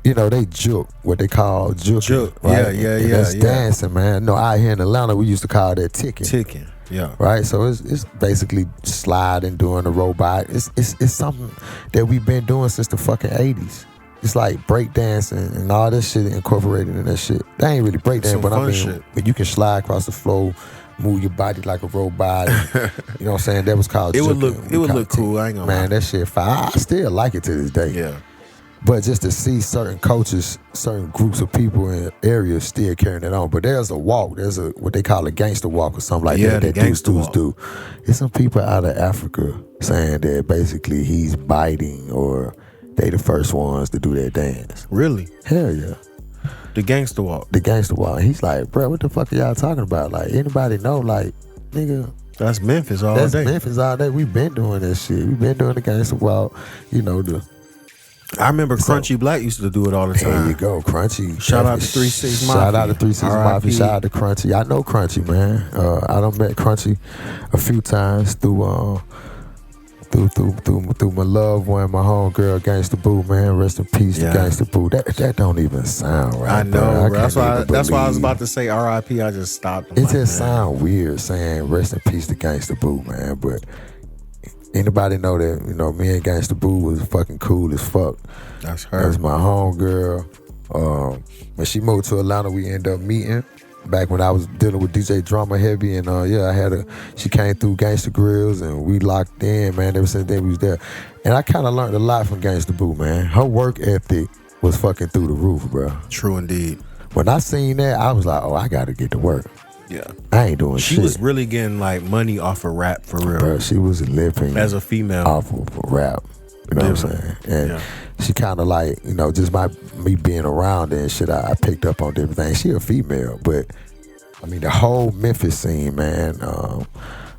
you know, they juke, what they call juke. Right? Yeah. That's dancing, man. No, out here in Atlanta, we used to call that ticking. Ticking, yeah. Right? So it's basically sliding, doing the robot. It's something that we've been doing since the fucking 80s. It's like break dancing and all that shit incorporated in that shit. That ain't really break dancing, but I mean, but you can slide across the floor, move your body like a robot. And, you know what I'm saying? That was called It would look cool. I ain't gonna lie. Man, that shit fire. I still like it to this day. Yeah. But just to see certain coaches, certain groups of people in areas still carrying it on. But there's a walk. There's what they call a gangster walk or something like that. That Deuce do. There's some people out of Africa saying that basically he's biting or they the first ones to do that dance. Really? Hell yeah. The gangster walk. The gangster walk. He's like, bro, what the fuck are y'all talking about? Like, anybody know? Like, nigga. That's Memphis all day. That's Memphis all day. We've been doing that shit. We've been doing the gangster walk. You know, I remember Crunchy Black used to do it all the time. There you go, Crunchy. Shout out to 3-6 Mafia. Shout out to 3-6 Mafia. Shout out to Crunchy. I know Crunchy, man. I done met Crunchy a few times through my loved one, my homegirl, Gangsta Boo, man. Rest in peace to Gangsta Boo. That don't even sound right. I know, bro. That's why I was about to say R.I.P. I just stopped. It just sound weird saying rest in peace to Gangsta Boo, man. But anybody know that, you know, me and Gangsta Boo was fucking cool as fuck. That's her. That's my homegirl. When she moved to Atlanta, we ended up meeting back when I was dealing with DJ Drama Heavy, and she came through Gangsta Grills and we locked in, man. Ever since then we was there. And I kind of learned a lot from Gangsta Boo, man. Her work ethic was fucking through the roof, bro. True indeed. When I seen that, I was like, oh, I gotta get to work. Yeah. I ain't doing shit. She was really getting like money off of rap for real. Bro, she was living as a female off of rap. You know what I'm saying? And she kind of like, you know, just me being around her and shit, I picked up on different things. She a female, but I mean, the whole Memphis scene, man,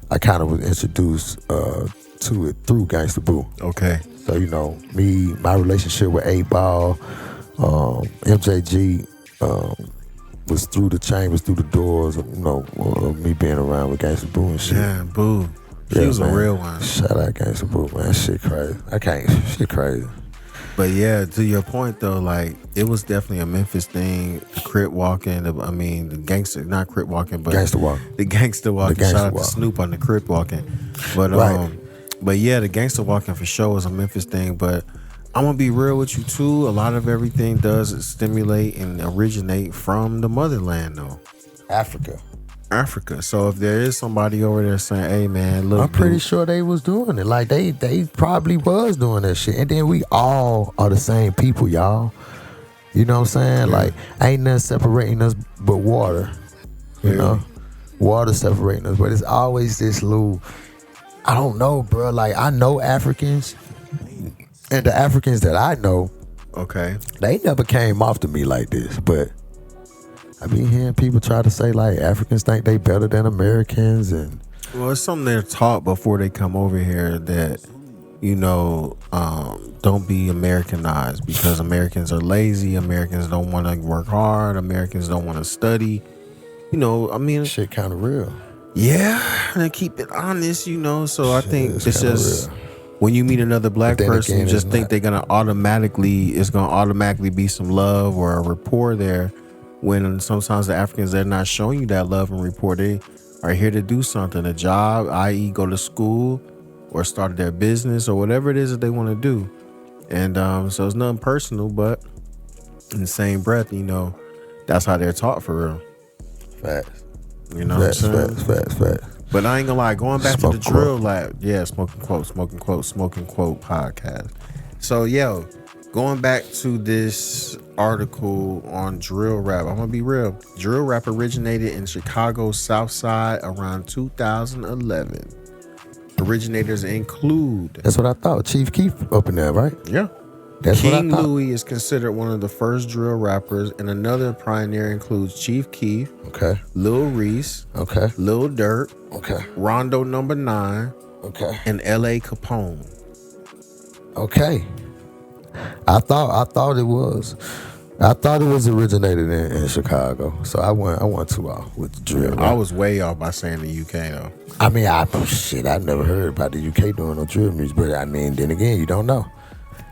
I kind of was introduced to it through Gangsta Boo. Okay. So, you know, my relationship with 8Ball, MJG, was through the chambers, through the doors, you know, me being around with Gangsta Boo and shit. Yeah, Boo. She was a real one. Shout out Gangsta Boo, man. Shit crazy. Shit crazy. But yeah, to your point though, like it was definitely a Memphis thing. The Crip walking, the gangster, not Crip walking, but gangster walk. The gangster walking. Shout out to Snoop on the Crip walking. But but yeah, the gangster walking for sure was a Memphis thing. But I'm gonna be real with you too. A lot of everything does stimulate and originate from the motherland though. Africa. So if there is somebody over there saying, hey man, look, I'm pretty sure they was doing it. Like they probably was doing that shit. And then we all are the same people, y'all. You know what I'm saying? Yeah. Like ain't nothing separating us but water. You know? water separating us, but it's always this little. I don't know, bro. Like I know Africans, and the Africans that I know, Okay. they never came off to me like this. But I be hearing people try to say like Africans think they better than Americans, and Well, it's something they're taught before they come over here that, don't be Americanized, because Americans are lazy. Americans don't want to work hard. Americans don't want to study. shit kind of real. Yeah, and keep it honest, So I think Shit, it's kinda just real. when you meet another black But then person, again, you just it's think not. they're gonna automatically be some love or a rapport there. When sometimes the Africans, they're not showing you that love and rapport. They are here to do something, a job, i.e., go to school or start their business or whatever it is that they want to do. And so it's nothing personal, but in the same breath, that's how they're taught for real. Facts. You know what I'm saying? Facts. But I ain't gonna lie, going back to the Smoking drill quote. lab, yeah, smoking quote podcast. So going back to this article on drill rap, I'm gonna be real. Drill rap originated in Chicago's South Side around 2011. Originators include That's what I thought. Chief Keef up in there, right? yeah. That's King what I thought. Louis is considered one of the first drill rappers, and another pioneer includes Chief Keef, Okay. Lil Reese, Okay. Lil Durk, Okay. Rondo Number 9, Okay. and L.A. Capone. Okay. I thought it was. I thought it was originated in Chicago. So I went too off with the drill. I was way off by saying the UK though. I mean, I never heard about the UK doing no drill music, but I mean, then again, you don't know.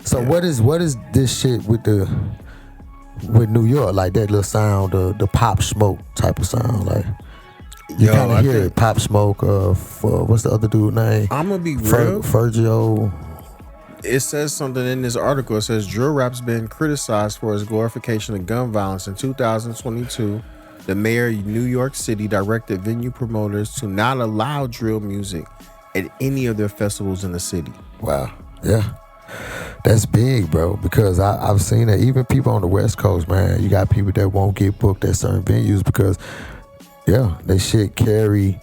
So what is this shit with New York, like that little sound, the Pop Smoke type of sound, like you kind of hear it, Pop Smoke. For what's the other dude name? I'm gonna be real. Fergio. It says something in this article. It says drill rap's been criticized for its glorification of gun violence. In 2022, the mayor of New York City directed venue promoters to not allow drill music at any of their festivals in the city. Wow. Yeah. That's big, bro, because I've seen that even people on the West Coast, man, you got people that won't get booked at certain venues because, they shit carry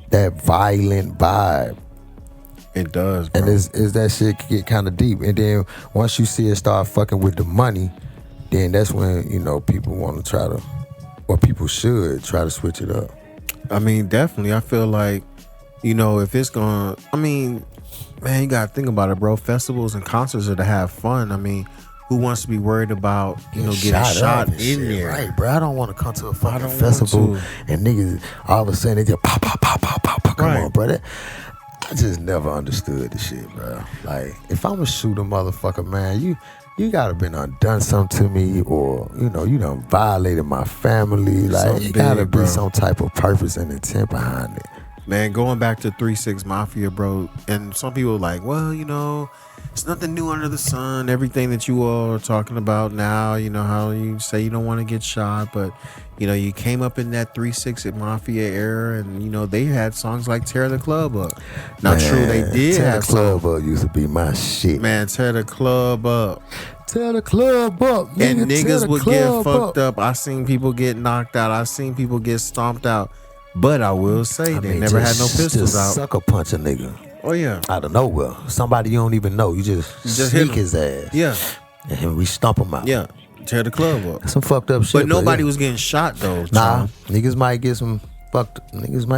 that violent vibe. It does, bro. And is that shit get kind of deep. And then once you see it start fucking with the money, then that's when, people want to try to, or people should try to switch it up. I mean, definitely. I feel like, if it's going to, man, you got to think about it, bro. Festivals and concerts are to have fun. I mean, who wants to be worried about, getting shot in shit, there? Right, bro. I don't want to come to a fucking festival and niggas all of a sudden they just pop, pop, pop, pop, pop, pop. Come on, bro. I just never understood the shit, bro. Like, if I'm gonna shoot a motherfucker, man, you gotta been done something to me, or you done violated my family. Like, Something it gotta big, be bro. some type of purpose and intent behind it. Man, going back to 3-6 Mafia, bro, and some people are like, well, it's nothing new under the sun. Everything that you all are talking about now, how you say you don't want to get shot, but, you came up in that 3-6 Mafia era, and, they had songs like Tear the Club Up. Now, Man, true, they did Tear have the Club Up used to be my shit. Man, Tear the Club Up. Tear the club up, nigga. And Tear niggas the would get club fucked up. I seen people get knocked out. I seen people get stomped out. But I will say, they never had no pistols out. Sucker punch a nigga. Oh, yeah. Out of nowhere. Somebody you don't even know. You just hit sneak his ass. Yeah. And we stomp him out. Yeah. Tear the club up. That's some fucked up shit. But nobody was getting shot, though. Nah. John. Niggas might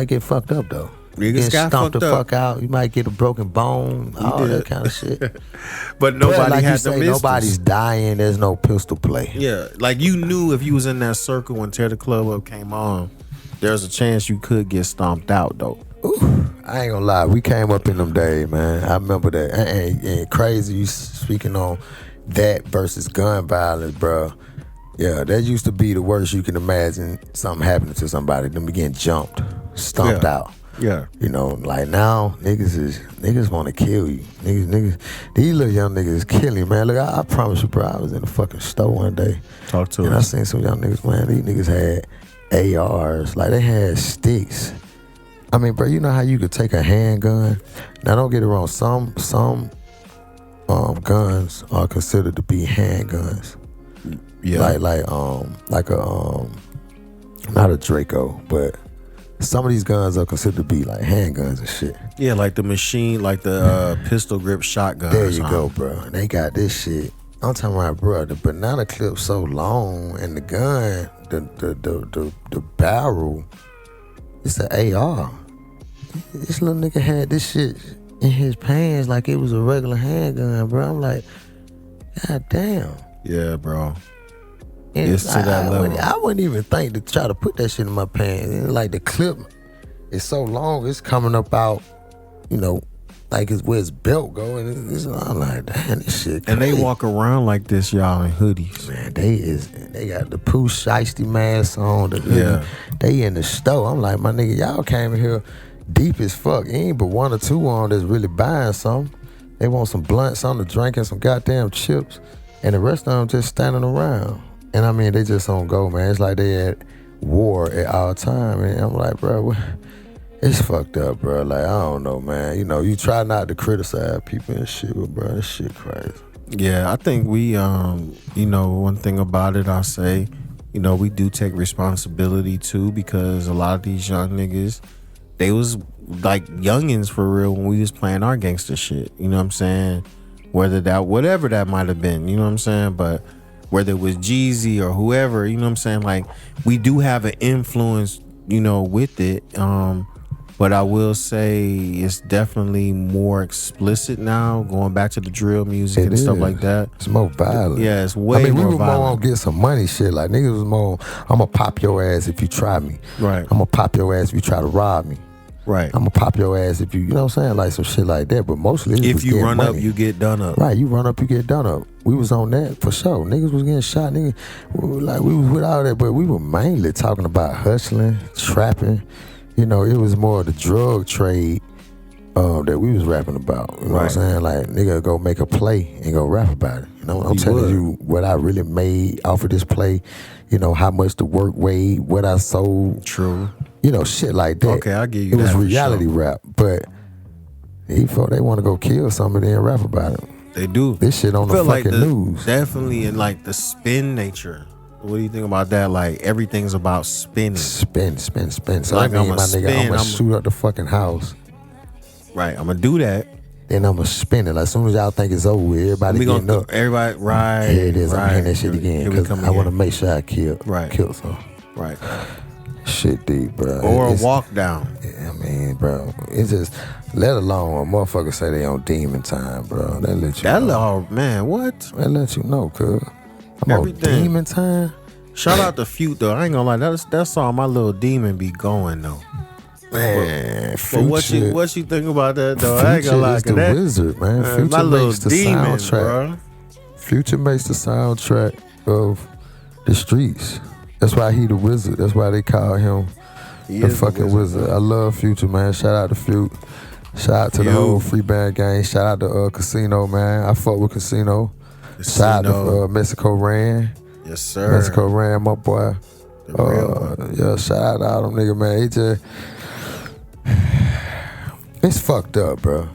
get fucked up, though. Niggas got stomped fucked the up. fuck out. You might get a broken bone. All that kind of shit. But nobody like had you the say, pistols. nobody's dying. There's no pistol play. Yeah. Like, you knew if you was in that circle when Tear the Club Up came on, there's a chance you could get stomped out, though. Ooh, I ain't gonna lie. We came up in them days, man. I remember that. And crazy, you speaking on that versus gun violence, bro. Yeah, that used to be the worst you can imagine. Something happening to somebody, them getting jumped, stomped out. Yeah. Like now, niggas want to kill you. Niggas, these little young niggas killing you, man. Look, I promise you, bro. I was in the fucking store one day. Talk to and us. I seen some young niggas, man. These niggas had ARs, like they had sticks. I mean, bro, you know how you could take a handgun? Now, don't get it wrong. Some guns are considered to be handguns. Yeah. Like a not a Draco, but some of these guns are considered to be like handguns and shit. Yeah, like the machine, like the pistol grip shotgun. There you go, bro. They got this shit. I'm talking about, bro, the banana clip so long and the gun, the barrel, it's an AR. This little nigga had this shit in his pants like it was a regular handgun, bro. I'm like, God damn. Yeah, bro. And It's to that level. I wouldn't even think to try to put that shit in my pants. And like the clip is so long, it's coming up out, you know, like it's where his belt go. And I'm like, damn, this shit crazy. And they walk around like this, y'all, in hoodies. Man, they got the Pooh Shiesty mask on. Yeah. They in the store. I'm like, my nigga, y'all came in here deep as fuck. Ain't but one or two on that's really buying something. They want some blunts, something to drink, and some goddamn chips. And the rest of them just standing around. And I mean, they just on go, man. It's like they at war at all time. And I'm like, bro, it's fucked up, bro. Like, I don't know, man. You know, you try not to criticize people and shit, but bro, this shit crazy. Yeah, I think we, you know, one thing about it, I'll say, you know, we do take responsibility too, because a lot of these young niggas, they was like youngins for real when we was playing our gangster shit. You know what I'm saying? Whatever that might have been, you know what I'm saying? But whether it was Jeezy or whoever, you know what I'm saying? Like, we do have an influence, you know, with it. But I will say it's definitely more explicit now, going back to the drill music and stuff like that. It's more violent. Yeah, it's way more violent. we were more on get some money shit. Like, niggas was more, I'm going to pop your ass if you try me. Right. I'm going to pop your ass if you try to rob me. Right. I'm going to pop your ass if you know what I'm saying? Like some shit like that. But mostly if you run money up, you get done up. Right, you run up, you get done up. We was on that for sure. Niggas was getting shot. Niggas, we was with all that, but we were mainly talking about hustling, trapping. You know, it was more of the drug trade that we was rapping about. You know what I'm saying? Like, nigga go make a play and go rap about it. You know, I'm telling you what I really made off of this play. You know, how much the work weighed, what I sold. True. You know, shit like that. Okay, I'll give you that. It was reality rap, but they want to go kill somebody and rap about it. They do. This shit on the fucking news. Definitely in like the spin nature. What do you think about that? Like, everything's about spinning. Spin. So like, I mean, my nigga, I'm gonna shoot up the fucking house. Right, I'm gonna do that. Then I'm gonna spin it. Like, as soon as y'all think it's over with, everybody getting up. Everybody, right. Here it is. I'm hitting that shit again. Because I want to make sure I kill some. Right. Shit deep, bro. Or a walk down. I mean, bro, it's just, let alone a motherfucker say they on demon time, bro. That let you know. Oh, man, what? That let you know, cuz. I'm on demon time. Shout out to Fute, though. I ain't gonna lie. That's all my little demon be going, though. Man, but what you think about that, though? Future I ain't gonna lie. is the wizard, man. Future my little makes the demon, soundtrack. Bro. Future makes the soundtrack of the streets. That's why he the wizard. That's why they call him the fucking wizard. I love Future, man. Shout out to Fute. Shout out to the whole free band gang. Shout out to Casino, man. I fuck with Casino. Shout out to Mexico Ran. Yes, sir. Mexico Ran, my boy. Yeah, shout out to all them niggas, man. It's fucked up, bro.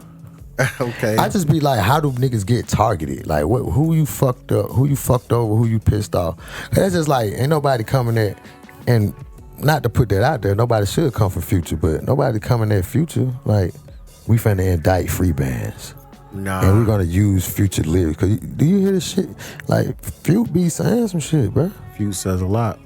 Okay. I just be like, how do niggas get targeted? Like, who you fucked up? Who you fucked over? Who you pissed off? That's just like, ain't nobody coming at, and not to put that out there, nobody should come for Future, but nobody coming at Future. Like, we finna indict free bands. Nah. And we're gonna use Future lyrics. Cause do you hear this shit? Like, Future be saying some shit, bro. Future says a lot.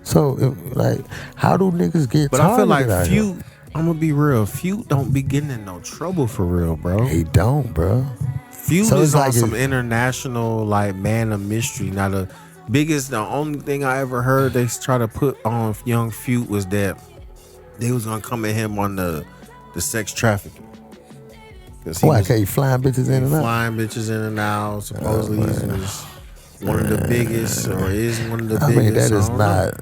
So, like, how do niggas get targeted? But I feel like Future, I'm gonna be real. Future don't be getting in no trouble for real, bro. He don't, bro. Future is like some international, like, man of mystery. Now, the only thing I ever heard they try to put on young Future was that they was gonna come at him on the sex trafficking. Why? Okay, you flying bitches in and out? Flying bitches in and out. Supposedly he's one of the biggest, or is one of the biggest. I mean, that is not.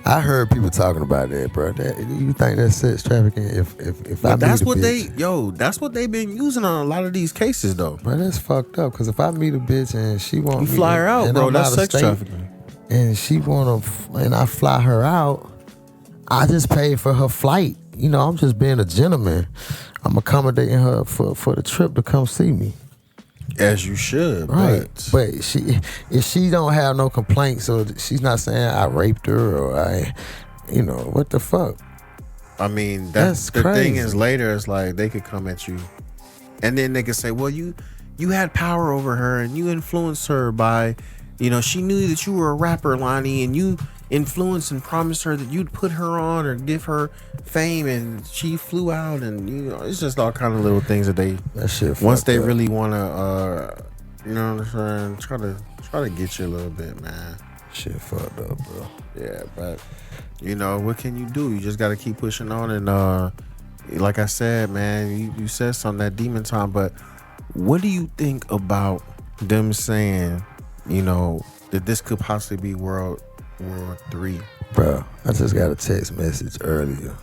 I heard people talking about that, bro. You think that's sex trafficking? If I that's meet what a bitch, that's what they've been using on a lot of these cases, though. Bro, that's fucked up. Because if I meet a bitch and she want me, fly her out, bro. That's sex trafficking. And she and I fly her out, I just paid for her flight. You know, I'm just being a gentleman. I'm accommodating her for the trip to come see me. As you should, right? But if she don't have no complaints, or she's not saying I raped her or what the fuck? I mean, That's the thing crazy. is later it's like they could come at you and then they could say, well, you had power over her and you influenced her by, she knew that you were a rapper, Lonnie, and you influenced and promised her that you'd put her on or give her fame, and she flew out, and it's just all kind of little things that shit once they up. really want to, what I'm saying, try to get you a little bit, man. Shit fucked up, bro. Yeah, but what can you do? You just got to keep pushing on, and like I said, man, you said something that demon time, but what do you think about them saying, that this could possibly be World War III? Bro, I just got a text message earlier,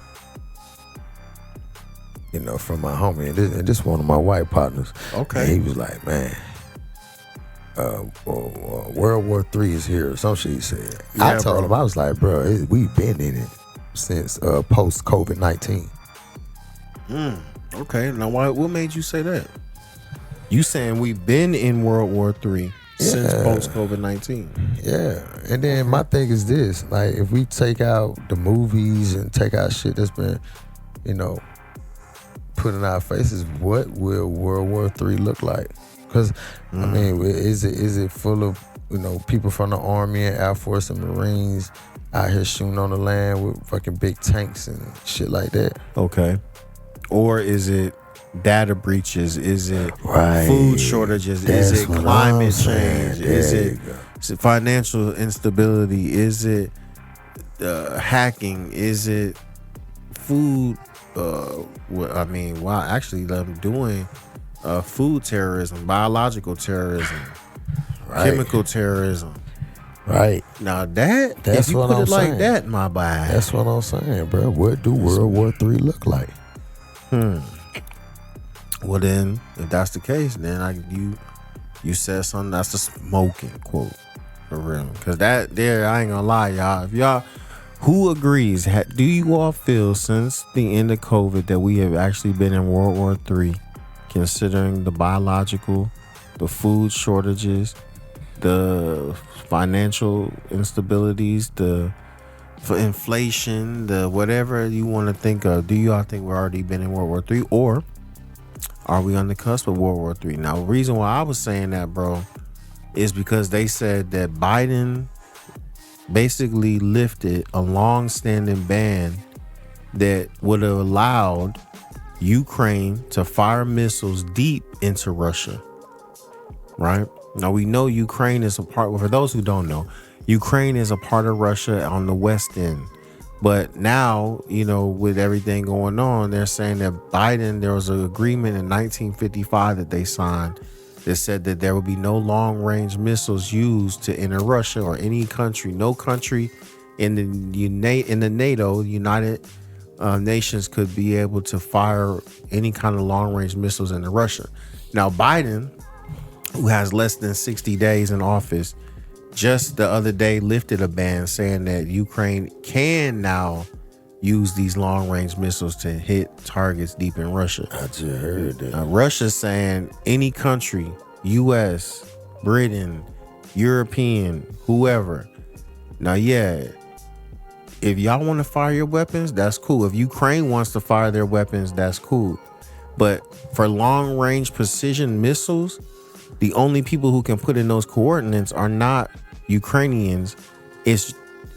from my homie, and this one of my white partners. Okay. And he was like, man, World War III is here, or some shit he said. Yeah, I told bro. him, I was like, bro, we've been in it since post COVID-19. Okay. Now, what made you say that? You saying we've been in World War III since post COVID-19? Yeah, and then my thing is this: like, if we take out the movies and take out shit that's been, put in our faces, what will World War III look like? Because I mean, is it full of people from the Army and Air Force and Marines out here shooting on the land with fucking big tanks and shit like that? Okay. Or is it data breaches? Is it Right. food shortages? That's Is it what I'm climate saying. change? Is There it, you go. is it financial instability? Is it hacking? Is it food? Actually, them doing food terrorism, biological terrorism, Right. chemical terrorism. Right. Now that's if you what put I'm it like saying. that, my boy. That's what I'm saying, bro. What do World War III look like? Well, then, if that's the case, then you said something that's a smoking quote for real. Because I ain't gonna lie, y'all. If y'all, who agrees? Do you all feel since the end of COVID that we have actually been in World War III, considering the biological, the food shortages, the financial instabilities, for inflation, the whatever you want to think of? Do you all think we've already been in World War III, or are we on the cusp of World War III? Now, the reason why I was saying that, bro, is because they said that Biden basically lifted a long-standing ban that would have allowed Ukraine to fire missiles deep into Russia. Right? Now, we know Ukraine is a part, well, for those who don't know, Ukraine is a part of Russia on the west end. But now, with everything going on, they're saying that Biden, there was an agreement in 1955 that they signed that said that there would be no long-range missiles used to enter Russia or any country. No country in the NATO, United Nations, could be able to fire any kind of long-range missiles into Russia. Now, Biden, who has less than 60 days in office, just the other day lifted a ban saying that Ukraine can now use these long-range missiles to hit targets deep in Russia. I just heard that. Russia's saying any country, US, Britain, European, whoever. Now, yeah, if y'all want to fire your weapons, that's cool. If Ukraine wants to fire their weapons, that's cool. But for long-range precision missiles, the only people who can put in those coordinates are not Ukrainians. It's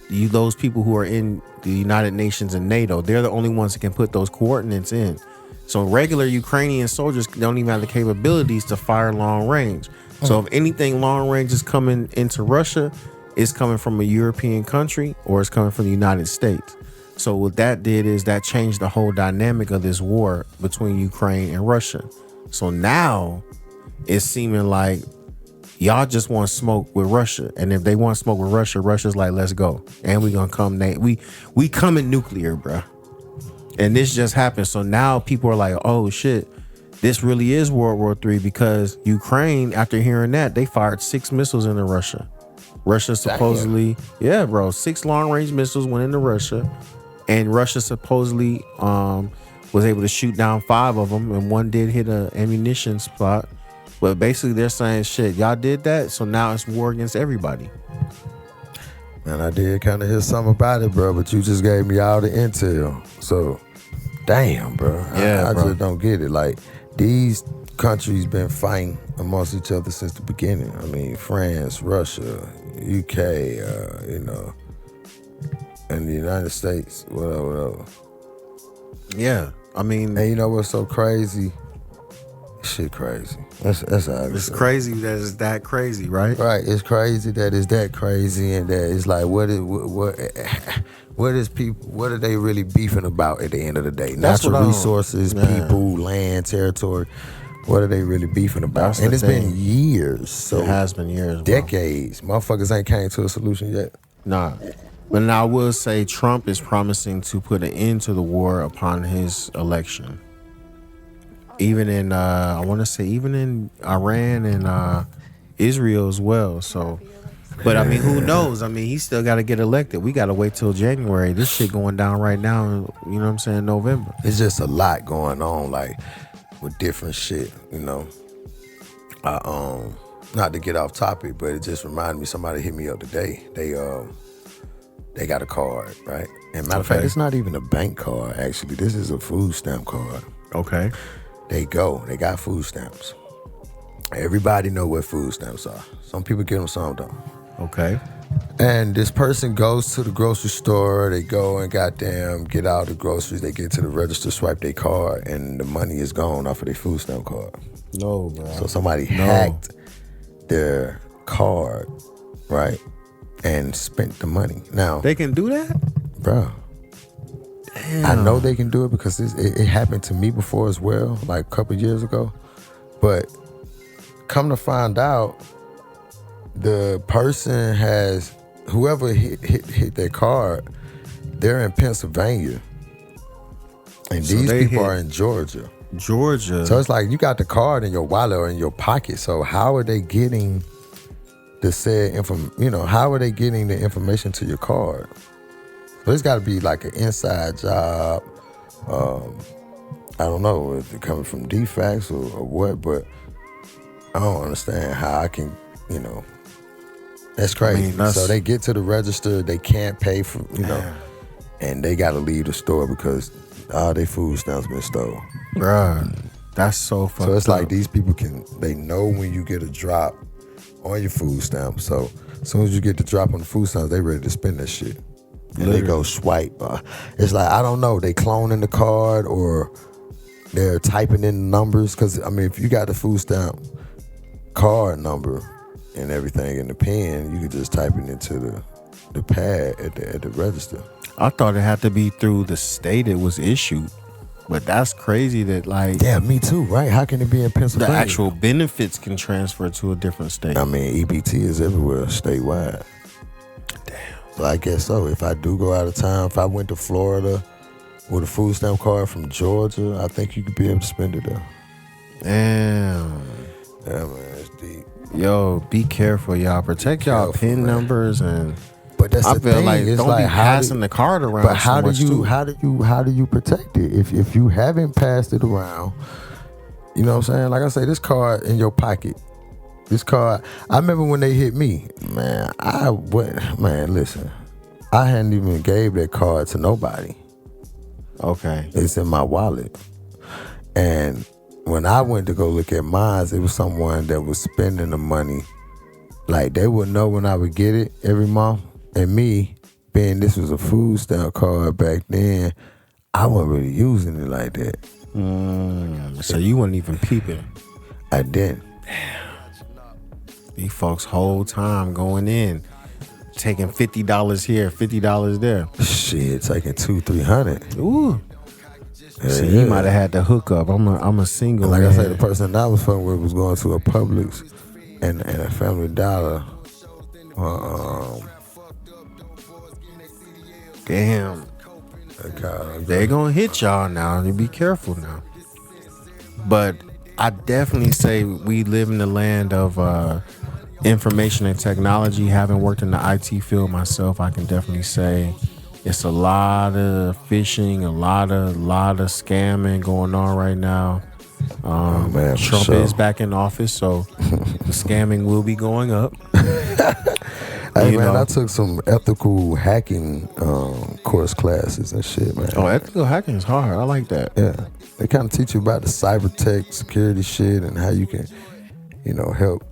those people who are in the United Nations and NATO. They're the only ones that can put those coordinates in. So regular Ukrainian soldiers don't even have the capabilities to fire long range. So if anything long range is coming into Russia, it's coming from a European country or it's coming from the United States. So what that did is that changed the whole dynamic of this war between Ukraine and Russia. So now it's seeming like y'all just want smoke with Russia, and if they want smoke with Russia, Russia's like, let's go, and we gonna come. We coming nuclear, bro. And this just happened. So now people are like, oh shit, this really is World War III, because Ukraine, after hearing that, they fired 6 missiles into Russia. Russia supposedly, yeah, bro, 6 long range missiles went into Russia, and Russia supposedly was able to shoot down 5 of them, and one did hit a ammunition spot. But basically, they're saying, shit, y'all did that, so now it's war against everybody. Man, I did kind of hear something about it, bro, but you just gave me all the intel. So damn, bro. Yeah, I bro. just don't get it. Like, these countries been fighting amongst each other since the beginning. I mean, France, Russia, UK, and the United States, whatever. Yeah, I mean, And you know what's so crazy? Shit crazy. That's how it's crazy that it's that crazy, right? Right, it's crazy that it's that crazy, and that it's like, what is people? What are they really beefing about at the end of the day? That's Natural what I don't- resources, Yeah. people, land, territory. What are they really beefing about? That's And the it's thing. been years, so It has been years, bro. decades. Motherfuckers ain't came to a solution yet. Nah. But now I will say Trump is promising to put an end to the war upon his election. Even in I want to say even in Iran and Israel as well. So, but I mean, who knows? I mean, he still got to get elected. We got to wait till January. This shit going down right now. You know what I'm saying? November. It's just a lot going on, like with different shit. You know, not to get off topic, but it just reminded me. Somebody hit me up today. They got a card, right? And matter of fact, it's not even a bank card. Actually, this is a food stamp card. Okay. They got food stamps. Everybody know what food stamps are. Some people get them, some don't. Okay. And this person goes to the grocery store. They go and goddamn get out the groceries. They get to the register, swipe their card, and the money is gone off of their food stamp card. No, bro. So somebody hacked their card, right, and spent the money. Now They can do that? bro, I know they can do it because it happened to me before as well, like a couple years ago. But come to find out, the person has, whoever hit their card, they're in Pennsylvania, and So these they people hit are in Georgia. Georgia. So it's like you got the card in your wallet or in your pocket. So how are they getting the said how are they getting the information to your card? So it's got to be like an inside job. I don't know if it's coming from defects or what, but I don't understand how I can, that's crazy. So they get to the register, they can't pay for, and they got to leave the store because all their food stamps been stolen. Bruh, that's so fucked up. So it's like these people they know when you get a drop on your food stamp. So as soon as you get the drop on the food stamps, they ready to spend that shit. And they go swipe. It's like, I don't know, they cloning the card or they're typing in the numbers. Because, I mean, if you got the food stamp card number and everything in the pen, you could just type it into the pad at the register. I thought it had to be through the state it was issued. But that's crazy that, like... Yeah, me too, right? How can it be in Pennsylvania? The actual benefits can transfer to a different state. I mean, EBT is everywhere, statewide. Damn. So I guess so. If I do go out of town, if I went to Florida with a food stamp card from Georgia, I think you could be able to spend it there. Damn. Yeah, man, it's deep. Yo, be careful, y'all. Protect y'all PIN numbers and... But that's I the feel thing. like It's don't like be passing the card around. But how so do you protect it if you haven't passed it around? You know what I'm saying? Like I say, this card in your pocket. This card. I remember when they hit me, man. Listen, I hadn't even gave that card to nobody. Okay. It's in my wallet, and when I went to go look at mine, it was someone that was spending the money. Like, they would know when I would get it every month. And me, being this was a food stamp card back then, I wasn't really using it like that. So you weren't even peeping. I didn't. These folks whole time going in, taking $50 here, $50 there. Shit, taking $200-$300. Ooh. Yeah, See, he might have had the hookup. I'm a single. Like man. I said, the person that I was fucking with was going to a Publix and a Family Dollar. Damn. They're gonna hit y'all now. You be careful now. But I definitely say we live in the land of information and technology. Having worked in the IT field myself, I can definitely say it's a lot of phishing, a lot of scamming going on right now. Man, Trump is back in office, so the scamming will be going up. Hey You man, I know. took some ethical hacking course classes and shit, man. Oh, ethical hacking is hard. I like that. Yeah, they kind of teach you about the cyber tech security shit and how you can, help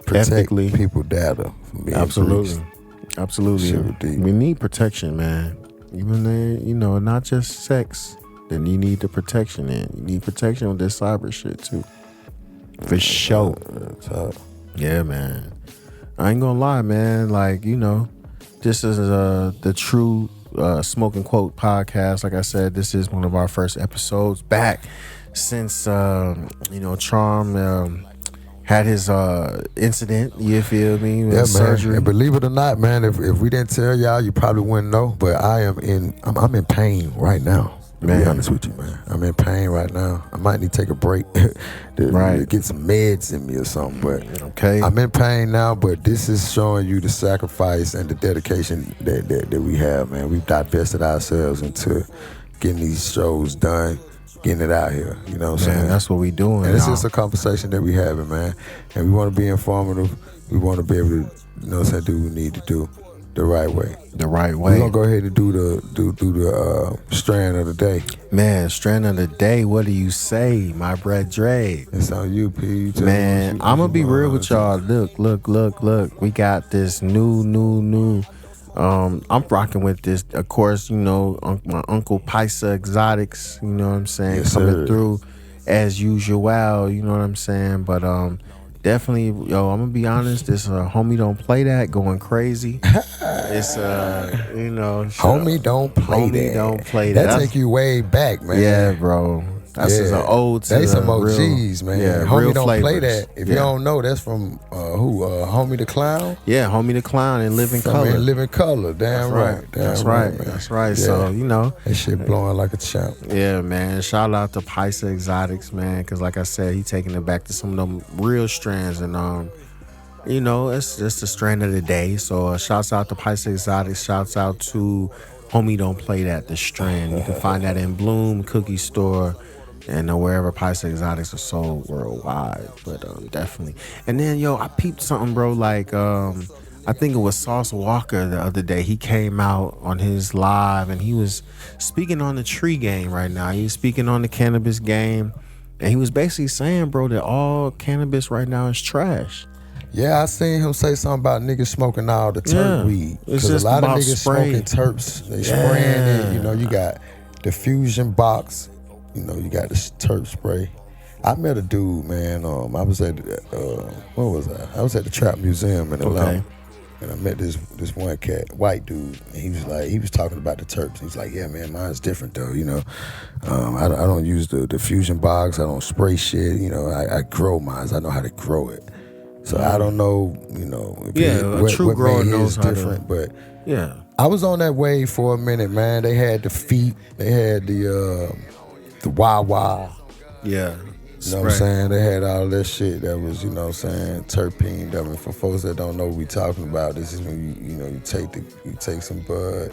protect Ethically. people data from being Absolutely. breached. Absolutely. Shit was deep. We need protection, man. Even then, not just sex. Then you need the protection in. You need protection with this cyber shit too. For sure. Yeah, man. I ain't gonna lie, man. Like, this is the true Smoking Quote podcast. Like I said, this is one of our first episodes back since Charm had his incident, you feel me? Yeah, man. Surgery. And believe it or not, man, if we didn't tell y'all, you probably wouldn't know. But I'm in pain right now. To be honest with you, man. I'm in pain right now. I might need to take a break to get some meds in me or something. But okay. I'm in pain now, but this is showing you the sacrifice and the dedication that we have, man. We've divested ourselves into getting these shows done, getting it out here. You know what I'm saying? That's what we doing. And it's just a conversation that we having, man. And we want to be informative. We want to be able to, do what we need to do the right way. The right way. We're gonna go ahead and do the strand of the day. Man, strand of the day. What do you say, my bread Dre? It's on you, P. Man, I'm gonna be real with y'all. Look. We got this new. I'm rocking with this, of course. My Uncle Paisa Exotics. You know what I'm saying? Yes, coming through as usual. You know what I'm saying? But definitely, I'm gonna be honest. This homie don't play that, going crazy. It's homie don't play homie that. Don't play that. That take you way back, man. Yeah, bro. That's just an old. They some OGs, man. Yeah, homie real don't flavors. play that. If you don't know, that's from who? Homie the Clown. Yeah, Homie the Clown and Living Color. In Living Color. Damn right. That's right. Man. That's right. Yeah. So that shit blowing like a champ. Yeah, man. Shout out to Paisa Exotics, man. Because like I said, he taking it back to some of them real strands, and it's just the strand of the day. So shouts out to Paisa Exotics. Shouts out to Homie Don't Play That, the strand. You can find that in Bloom Cookie Store and wherever Paisa Exotics are sold worldwide. But definitely. And then I peeped something, bro. Like I think it was Sauce Walker the other day. He came out on his live and he was speaking on the tree game right now. He was speaking on the cannabis game, and he was basically saying, bro, that all cannabis right now is trash. Yeah, I seen him say something about niggas smoking all the terp weed. It's Because just a lot of about niggas spray. smoking terps. They spraying it. You got the fusion box. You got the terp spray. I met a dude, man. I was at what was I? I was at the Trap Museum in Atlanta. And I met this one cat, white dude, and he was talking about the terps. He was like, yeah, man, mine's different though, I don't use the fusion box. I don't spray shit. I grow mine. I know how to grow it. So I don't know, a true grower knows how different, but yeah. I was on that wave for a minute, man. They had the feet, they had the wah-wah. Yeah. You know what I'm saying? They had all that shit that was, terpene. I mean, for folks that don't know what we talking about, this is when you take some bud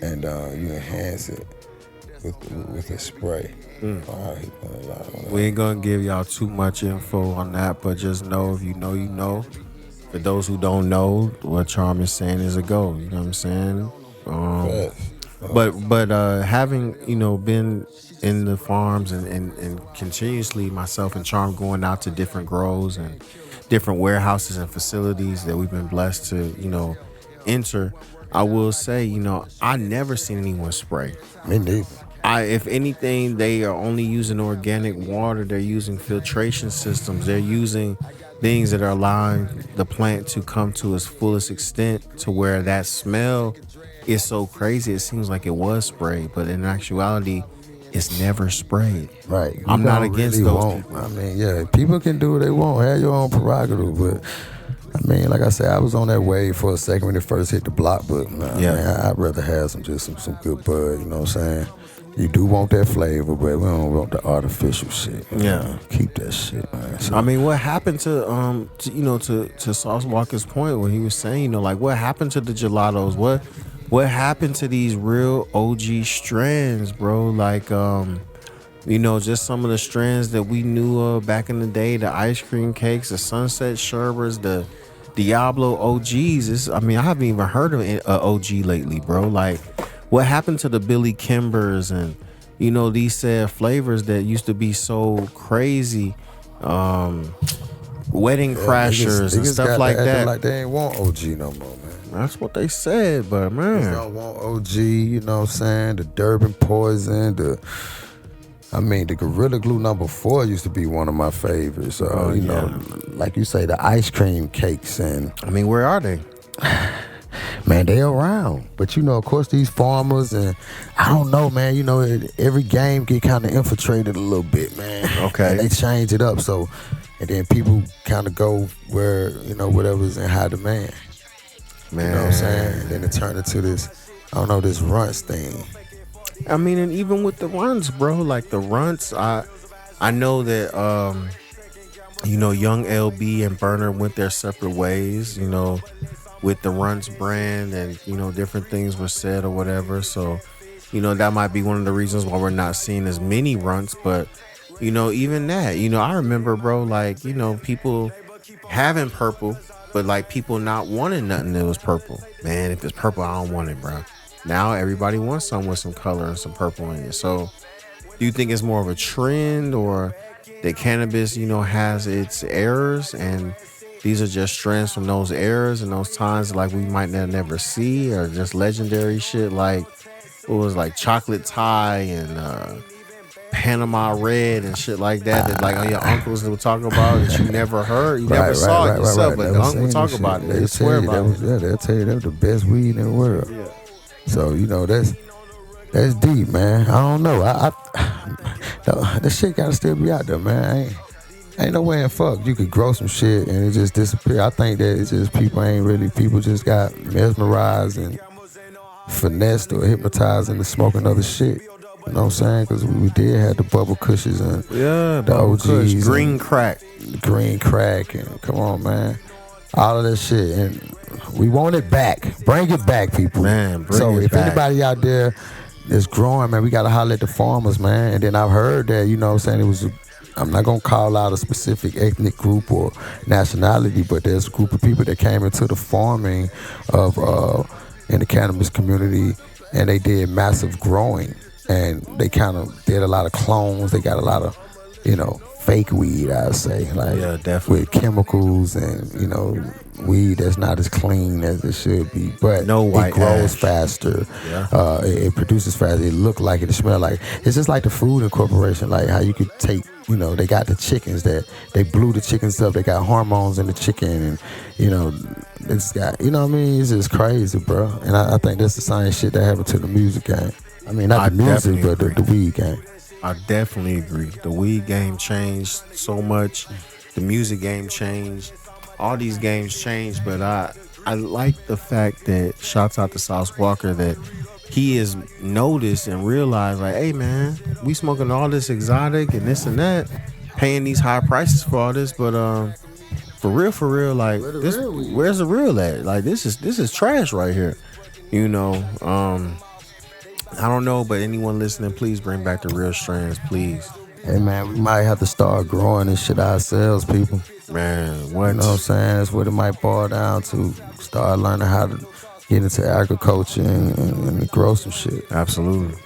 and you enhance it with a spray. We ain't gonna give y'all too much info on that, but just know if you know, you know. For those who don't know, what Charm is saying is a go. You know what I'm saying? But having been in the farms and continuously myself and Charm going out to different grows and different warehouses and facilities that we've been blessed to enter, I will say I never seen anyone spray. Me neither. If anything, they are only using organic water. They're using filtration systems. They're using things that are allowing the plant to come to its fullest extent, to where that smell is so crazy. It seems like it was sprayed, but in actuality, it's never sprayed. Right. I'm not against those people. I mean, yeah, people can do what they want. Have your own prerogative, but I mean, like I said, I was on that wave for a second when it first hit the block, but man, I'd rather have some good bud. You know what I'm saying? You do want that flavor, but we don't want the artificial shit. Yeah, keep that shit, man. So, I mean, what happened to Sauce Walker's point where he was saying, like, what happened to the gelatos? What happened to these real OG strands, bro? Like, just some of the strands that we knew of back in the day, the ice cream cakes, the sunset sherbers, the Diablo OGs is, I mean, I haven't even heard of an OG lately, bro. Like, what happened to the Billy Kimbers and, you know, these said flavors that used to be so crazy? Wedding Crashers and stuff like that. Like they ain't want OG no more, man. That's what they said, but They man, don't want OG, you know what I'm saying? The Durban Poison, the Gorilla Glue #4 used to be one of my favorites. You know, like you say, the ice cream cakes and... I mean, where are they? Man, they around. But, you know, of course, these farmers and... I don't know, man. You know, every game get kind of infiltrated a little bit, man. Okay. And they change it up, so... And then people kind of go where, you know, whatever's in high demand. Man. You know what I'm saying? And then it turned into this, I don't know, this runts thing. I mean, and even with the runs, bro, like the runs, I know that, you know, Young LB and Burner went their separate ways, you know, with the runs brand and, you know, different things were said or whatever. So, you know, that might be one of the reasons why we're not seeing as many runs, but, you know, even that, you know, I remember, bro, like, you know, people having purple, but like people not wanting nothing that was purple. Man, if it's purple, I don't want it, bro. Now everybody wants something with some color and some purple in it. So do you think it's more of a trend or that cannabis, you know, has its errors and these are just trends from those eras and those times like we might never see, or just legendary shit like what was like chocolate tie and Panama Red and shit like that, that like your uncles would talk about that you never heard, you never saw it yourself, but the uncle talk about it. They swear about it. Yeah, they'll tell you that was the best weed in the world. Yeah. So, you know, that's deep, man. I don't know. This shit gotta still be out there, man. Ain't no way in fuck you could grow some shit and it just disappear. I think that it's just people just got mesmerized and finessed or hypnotized into smoking other shit. You know what I'm saying? Because we did have the bubble cushions and the OGs. Green crack. Green crack and come on, man. All of that shit. And we want it back. Bring it back, people. Man, so if anybody out there is growing, man, we got to holler at the farmers, man. And then I've heard that, you know what I'm saying, I'm not going to call out a specific ethnic group or nationality, but there's a group of people that came into the farming of in the cannabis community, and they did massive growing. And they kind of did a lot of clones. They got a lot of, you know, fake weed, I'd say. Like, yeah, definitely. With chemicals and, you know, weed that's not as clean as it should be. But no white it grows ash. faster. Yeah. It produces faster. It look like it smell like. It's just like the food incorporation. Like how you could take, you know, they got the chickens that they blew the chickens up. They got hormones in the chicken and, you know, it's got, you know what I mean? It's just crazy, bro. And I think that's the same shit that happened to the music game. I mean, not the music, but the weed game. I definitely agree. The weed game changed so much. The music game changed. All these games changed, but I like the fact that, shouts out to Sauce Walker, that he has noticed and realized, like, hey, man, we smoking all this exotic and this and that, paying these high prices for all this, but for real, like, where's the real at? Like, this is trash right here. You know, I don't know, but anyone listening, please bring back the real strands, please. Hey, man, we might have to start growing this shit ourselves, people. Man, what? You know what I'm saying? That's what it might boil down to. Start learning how to get into agriculture and grow some shit. Absolutely.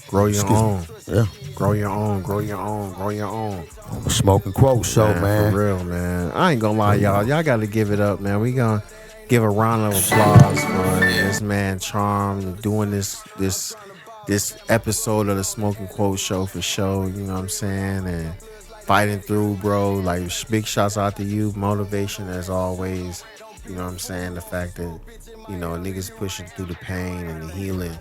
Grow your own. Yeah. Grow your own. Smoking Quote Show, man. For real, man. I ain't gonna lie, y'all. Y'all gotta give it up, man. We gonna give a round of applause for this man Charm doing this episode of the Smoking Quote Show for show, you know what I'm saying, and fighting through, bro. Like, big shouts out to you, motivation as always, you know what I'm saying, the fact that, you know, niggas pushing through the pain and the healing,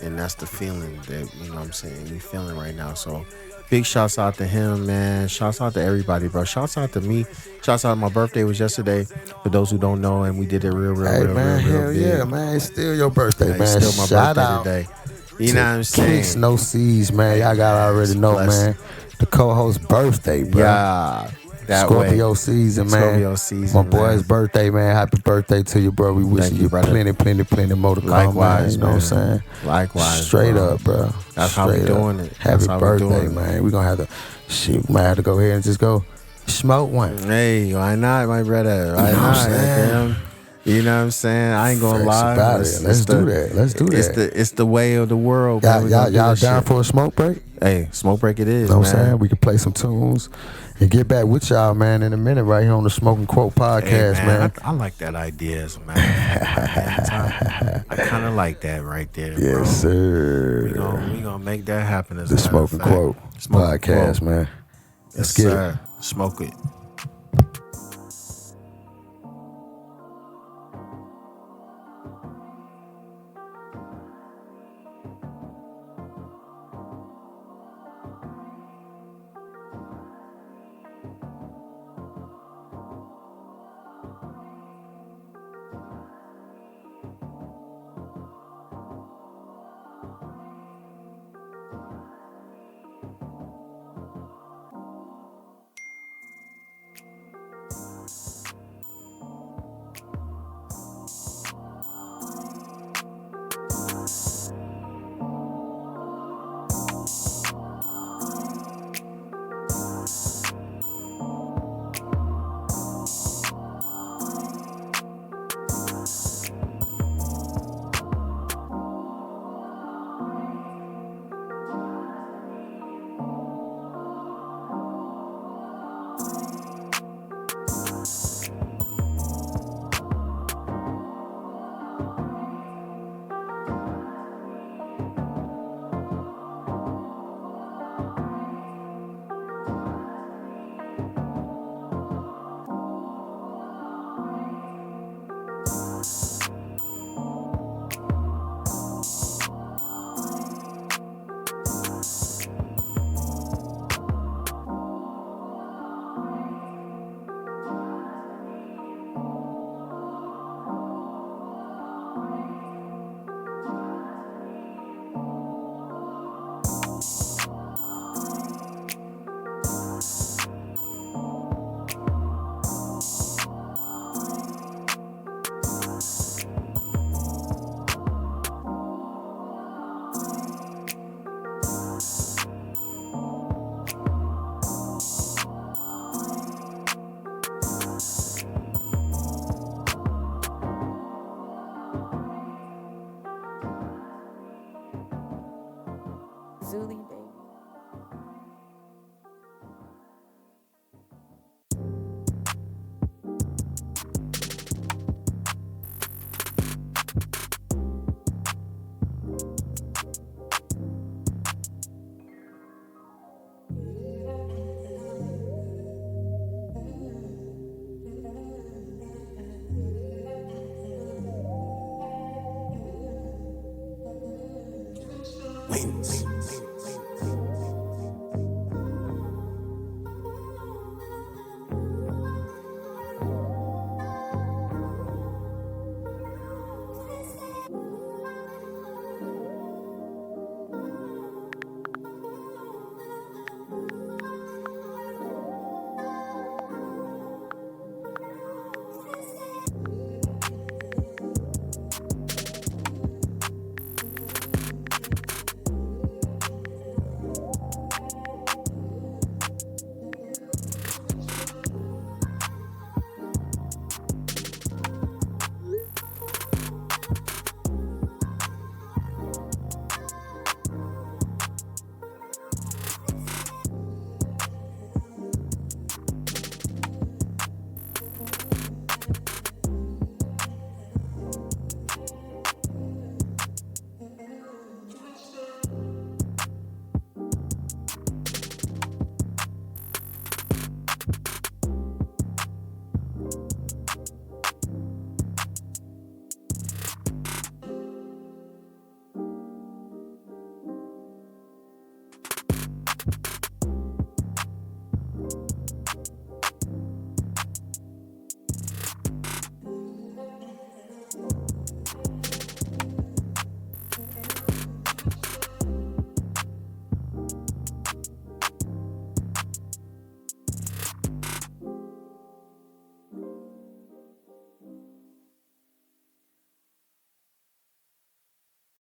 and that's the feeling that, you know what I'm saying, we feeling right now. So big shouts out to him, man. Shouts out to everybody, bro. Shouts out to me. Shouts out, my birthday was yesterday, for those who don't know, and we did it real big. Yeah, man, it's still your birthday, man. It's still my Shout birthday out today. You know what I'm saying? Kicks No Seeds, man. Y'all gotta already know, man. The co-host's birthday, bro. Yeah, that Scorpio way. season, man. Scorpio season, my boy's birthday, man. Happy birthday to you, bro. We wishing you plenty more to come, Likewise, man. You know what I'm saying? Likewise, Straight bro. up, bro. That's how we doing it. Happy birthday, man. We gonna have to, we might have to go ahead and just go Smoke one. Hey, why not, my brother? Why You know what I'm not? saying? Goddamn. You know what I'm saying? I ain't gonna Fresh lie. about it. Let's do that. Let's do that. It's the way of the world, man. We gonna do Y'all this down shit. for a smoke break? Hey, smoke break it You is, know what I'm man. saying? We can play some tunes and get back with y'all, man, in a minute right here on the Smoking Quote podcast, Hey, man. I like that idea as a matter of fact, man. I kind of like that right there, bro. Yes, sir. We gonna make that happen as The a matter of Smoking fact. Quote Smoking podcast, Quote. man. Yes, Let's get sir. Smoke it. Zuli, baby. Wings.